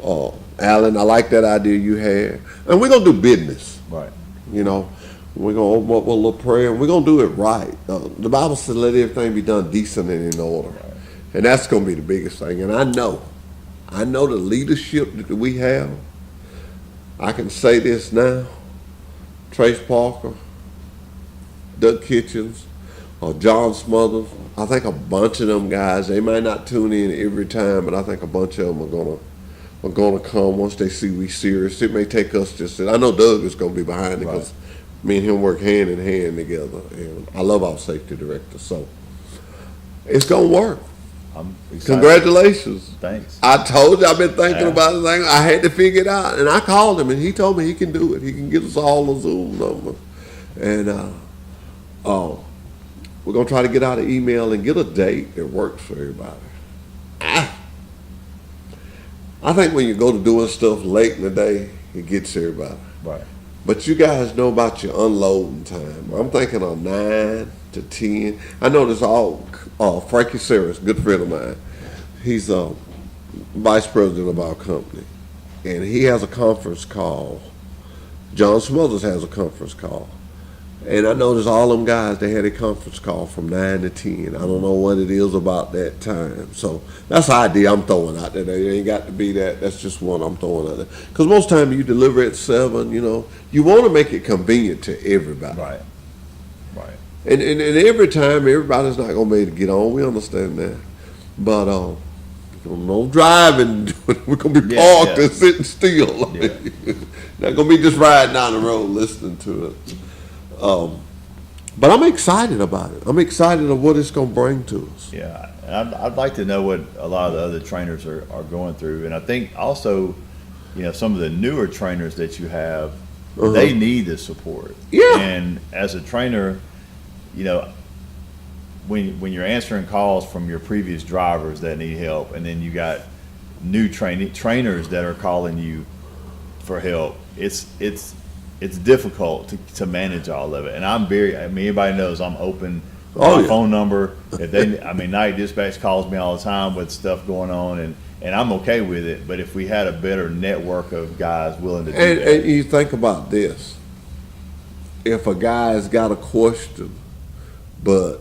Alan, I like that idea you had. And we're going to do business. Right. You know, we're going to open up with a little prayer, and we're going to do it right. The Bible says let everything be done decent and in order. Right. And that's going to be the biggest thing. And I know the leadership that we have. I can say this now. Trace Parker, Doug Kitchens, or John Smothers. I think a bunch of them guys, they might not tune in every time, but I think a bunch of them are gonna come once they see we serious. It may take us I know Doug is gonna be behind it because me and him work hand in hand together, and I love our safety director, so it's gonna work. I'm excited. Congratulations. Thanks. I told you I've been thinking about the thing. I had to figure it out, and I called him, and he told me he can do it. He can get us all a Zoom number, and we're gonna try to get out an email and get a date that works for everybody. I think when you go to doing stuff late in the day, it gets everybody. Right. But you guys know about your unloading time. I'm thinking on 9 to 10. I know this all. Frankie Saris, good friend of mine. He's vice president of our company, and he has a conference call. John Smothers has a conference call, and I noticed all them guys, they had a conference call from 9 to 10. I don't know what it is about that time. So that's the idea I'm throwing out there. It ain't got to be that. That's just one I'm throwing out there. Because most time you deliver at 7, you know, you want to make it convenient to everybody. Right. Right. And every time, everybody's not going to be able to get on. We understand that. But no driving. We're going to be parked and sitting still. Yeah. Not going to be just riding down the road listening to it. But I'm excited about it. I'm excited of what it's going to bring to us. Yeah. And I'd like to know what a lot of the other trainers are going through. And I think also, you know, some of the newer trainers that you have, they need the support. Yeah. And as a trainer, you know, when you're answering calls from your previous drivers that need help, and then you got new trainers that are calling you for help, it's difficult to manage all of it. And anybody knows I'm open. My phone number. Night dispatch calls me all the time with stuff going on, and I'm okay with it. But if we had a better network of guys willing to do that. And you think about this. If a guy's got a question, but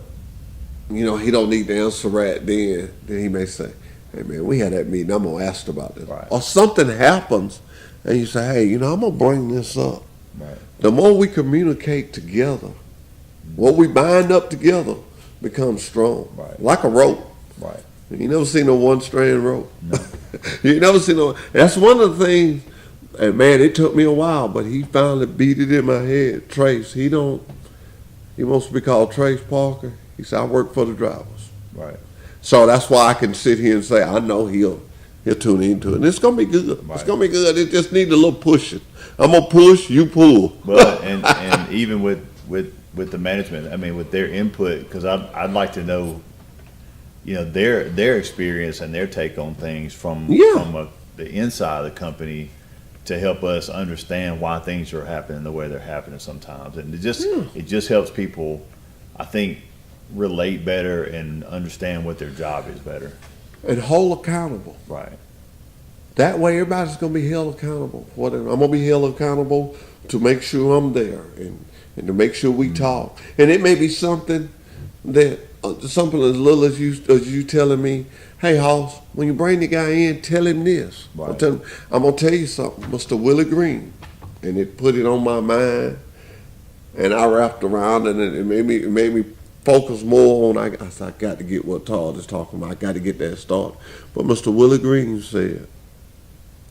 you know he don't need the answer right then he may say, "Hey man, we had that meeting. I'm gonna ask about this." Right. Or something happens, and you say, "Hey, you know, I'm gonna bring this up." Right. The more we communicate together, what we bind up together becomes strong, Right. like a rope. Right. You never seen a one-strand rope. No. You never seen no. That's one of the things. And man, it took me a while, but he finally beat it in my head. Trace, he wants to be called Trace Parker. He said, I work for the drivers. Right. So that's why I can sit here and say, I know he'll tune into it. And it's going to be good. Right. It's going to be good. It just needs a little pushing. I'm going to push, you pull. But, and even with the management, I mean, with their input, because I'd like to know, you know, their experience and their take on things from the inside of the company, to help us understand why things are happening the way they're happening sometimes. And it just helps people, I think, relate better and understand what their job is better. And hold accountable. Right. That way everybody's going to be held accountable. I'm going to be held accountable to make sure I'm there and to make sure we talk. And it may be something that, something as little as you telling me, hey, Hoss, when you bring the guy in, tell him this. Right. I'm going to tell you something, Mr. Willie Green. And it put it on my mind, and I wrapped around, and it made me focus more on, I said, I got to get what Todd is talking about. I got to get that started. But Mr. Willie Green said,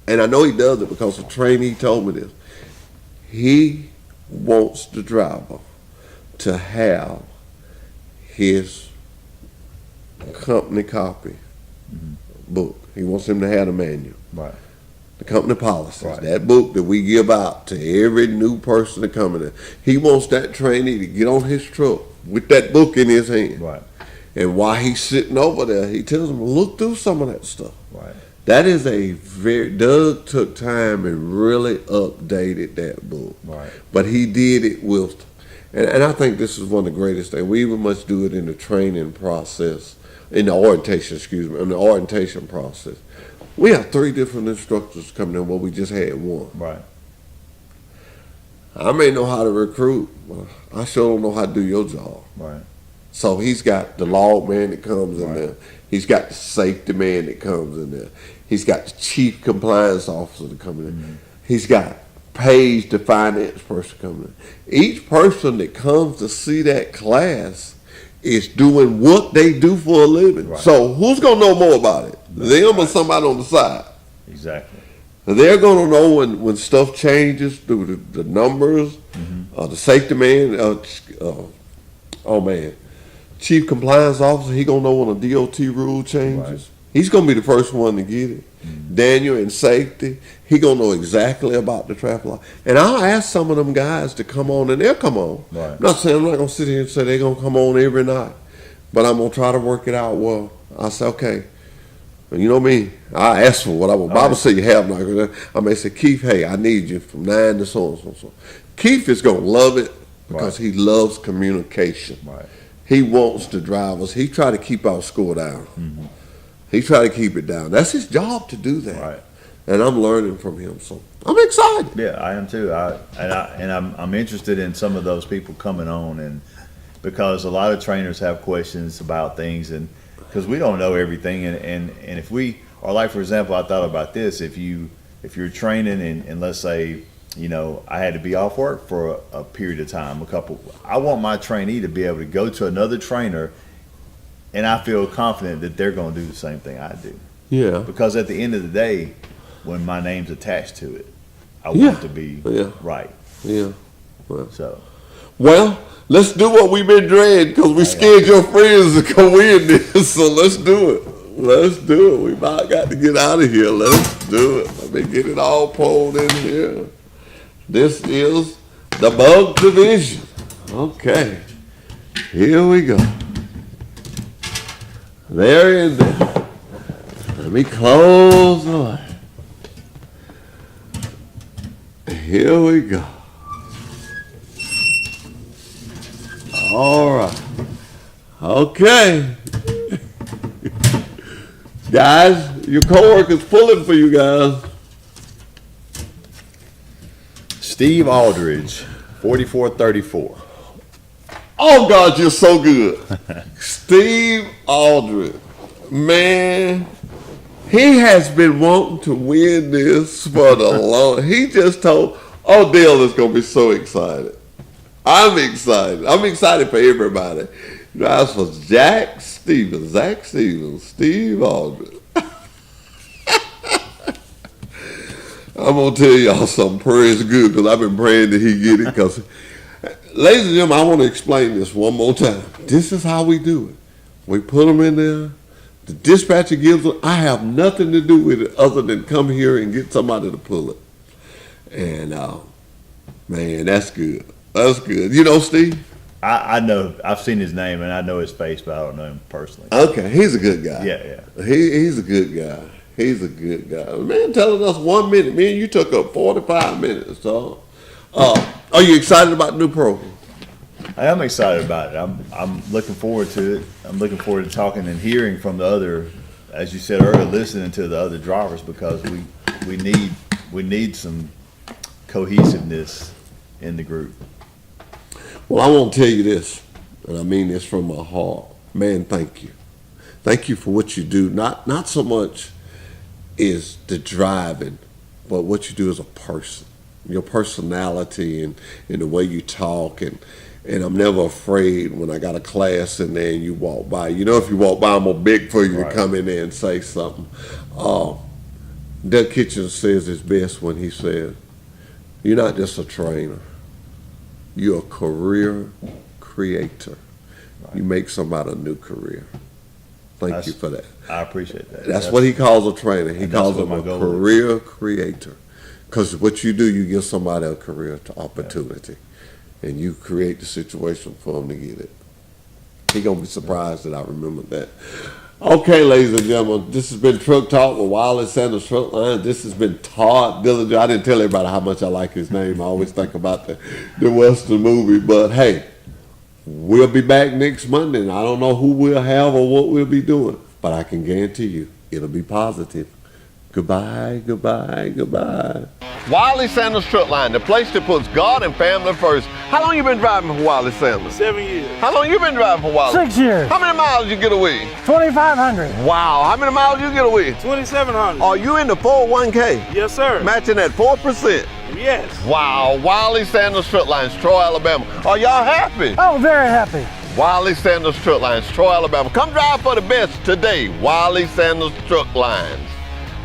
and I know he does it because a trainee told me this, he wants the driver to have his company copy book. He wants him to have the manual. Right. The company policies. Right. That book that we give out to every new person that comes in. He wants that trainee to get on his truck with that book in his hand. Right. And while he's sitting over there, he tells them, look through some of that stuff. Right. That is Doug took time and really updated that book. Right. But he did it with, and I think this is one of the greatest things. We even must do it in the training process, in the orientation process. We have 3 different instructors coming in, well, we just had one. Right. I may know how to recruit, but I sure don't know how to do your job. Right. So he's got the log man that comes in Right. there. He's got the safety man that comes in there. He's got the chief compliance officer that comes in. Mm-hmm. He's got Paige, the finance person coming in. Each person that comes to see that class is doing what they do for a living. Right. So who's gonna know more about it? Them or somebody on the side? Exactly. They're going to know when stuff changes through the numbers, the safety man, oh man, chief compliance officer, he going to know when a DOT rule changes. Right. He's going to be the first one to get it. Daniel in safety, he going to know exactly about the traffic law. And I'll ask some of them guys to come on, and they'll come on. Right. I'm not saying I'm not going to sit here and say they're going to come on every night, but I'm going to try to work it out. Well, I say, okay. You know me, I ask for what I want. Bible say you have not. I may say, Keith, hey, I need you from 9 to so and so. So Keith is going to love it because he loves communication. Right. He wants to drive us. He try to keep our score down. He try to keep it down. That's his job to do that. Right. And I'm learning from him. So I'm excited. Yeah, I am too. I'm interested in some of those people coming on, and because a lot of trainers have questions about things, and because we don't know everything, and if we are, like, for example, I thought about this, if you're training and let's say, you know, I had to be off work for a period of time, I want my trainee to be able to go to another trainer, and I feel confident that they're going to do the same thing I do. Yeah. Because at the end of the day, when my name's attached to it, I want it to be right. Yeah. Well, let's do what we've been dreading because we scared your friends to come in this. So let's do it. Let's do it. We about got to get out of here. Let's do it. Let me get it all pulled in here. This is the bug division. Okay. Here we go. There in there. Let me close the light. Here we go. All right. Okay. Guys, your coworker's pulling for you guys. Steve Aldridge, 4434. Oh, God, you're so good. Steve Aldridge. Man, he has been wanting to win this for the long. He just told, Dale is going to be so excited. I'm excited. I'm excited for everybody. Drives for Zach Stevens, Steve Aldridge. I'm going to tell y'all something. Praise good, because I've been praying that he get it. Because, ladies and gentlemen, I want to explain this one more time. This is how we do it. We put them in there. The dispatcher gives them. I have nothing to do with it other than come here and get somebody to pull it. And, man, that's good. That's good. You know Steve? I know. I've seen his name and I know his face, but I don't know him personally. Okay, he's a good guy. Yeah. He's a good guy. He's a good guy. Man, telling us 1 minute. Me and you took up 45 minutes. So, are you excited about the new program? I am excited about it. I'm looking forward to it. I'm looking forward to talking and hearing from the other, as you said earlier, listening to the other drivers, because we need some cohesiveness in the group. Well, I want to tell you this, and I mean this from my heart. Man, thank you. Thank you for what you do. Not so much is the driving, but what you do as a person. Your personality and the way you talk, and I'm never afraid when I got a class in there and you walk by. You know, if you walk by, I'm gonna beg for you to come in there and say something. Doug Kitchen says it's best when he says, "You're not just a trainer. You're a career creator. You make somebody a new career." Thank you for that. I appreciate that. That's what he calls a trainer. He calls him a goal career creator. Because what you do, you give somebody a career opportunity. And you create the situation for them to get it. He's going to be surprised that I remember that. Okay, ladies and gentlemen, this has been Truck Talk with Wiley Sanders Truck Line. This has been Todd Dillinger. I didn't tell everybody how much I like his name. I always think about the Western movie. But hey, we'll be back next Monday, and I don't know who we'll have or what we'll be doing. But I can guarantee you, it'll be positive. Goodbye, goodbye, goodbye. Wiley Sanders Truck Line, the place that puts God and family first. How long you been driving for Wiley Sanders? 7 years. How long you been driving for Wiley? 6 years. How many miles you get away? 2,500. Wow, how many miles you get away? 2,700. Are you in the 401k? Yes, sir. Matching at 4%. Yes. Wow, Wiley Sanders Truck Lines, Troy, Alabama. Are y'all happy? Oh, very happy. Wiley Sanders Truck Lines, Troy, Alabama. Come drive for the best today. Wiley Sanders Truck Lines,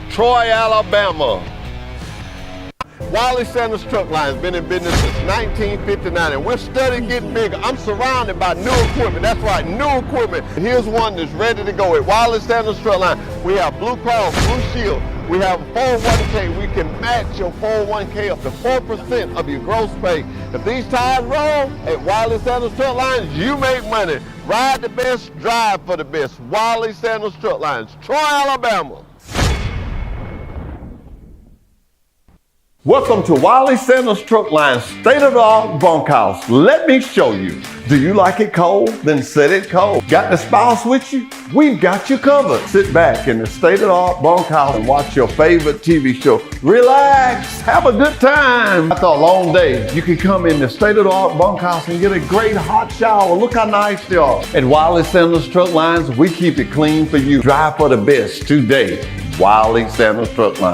Troy, Alabama. Wiley Sanders Truck Lines been in business since 1959, and we're steadily getting bigger. I'm surrounded by new equipment. That's right, new equipment. Here's one that's ready to go at Wiley Sanders Truck Line. We have Blue Cross, Blue Shield. We have a 401k. We can match your 401k up to 4% of your gross pay. If these tires roll at Wiley Sanders Truck Lines, you make money. Ride the best, drive for the best. Wiley Sanders Truck Lines, Troy, Alabama. Welcome to Wiley Sanders Truck Line's state-of-the-art bunkhouse. Let me show you. Do you like it cold? Then set it cold. Got the spouse with you? We've got you covered. Sit back in the state-of-the-art bunkhouse and watch your favorite TV show. Relax, have a good time. After a long day, you can come in the state-of-the-art bunkhouse and get a great hot shower. Look how nice they are. At Wiley Sanders Truck Lines, we keep it clean for you. Drive for the best today. Wiley Sanders Truck Lines.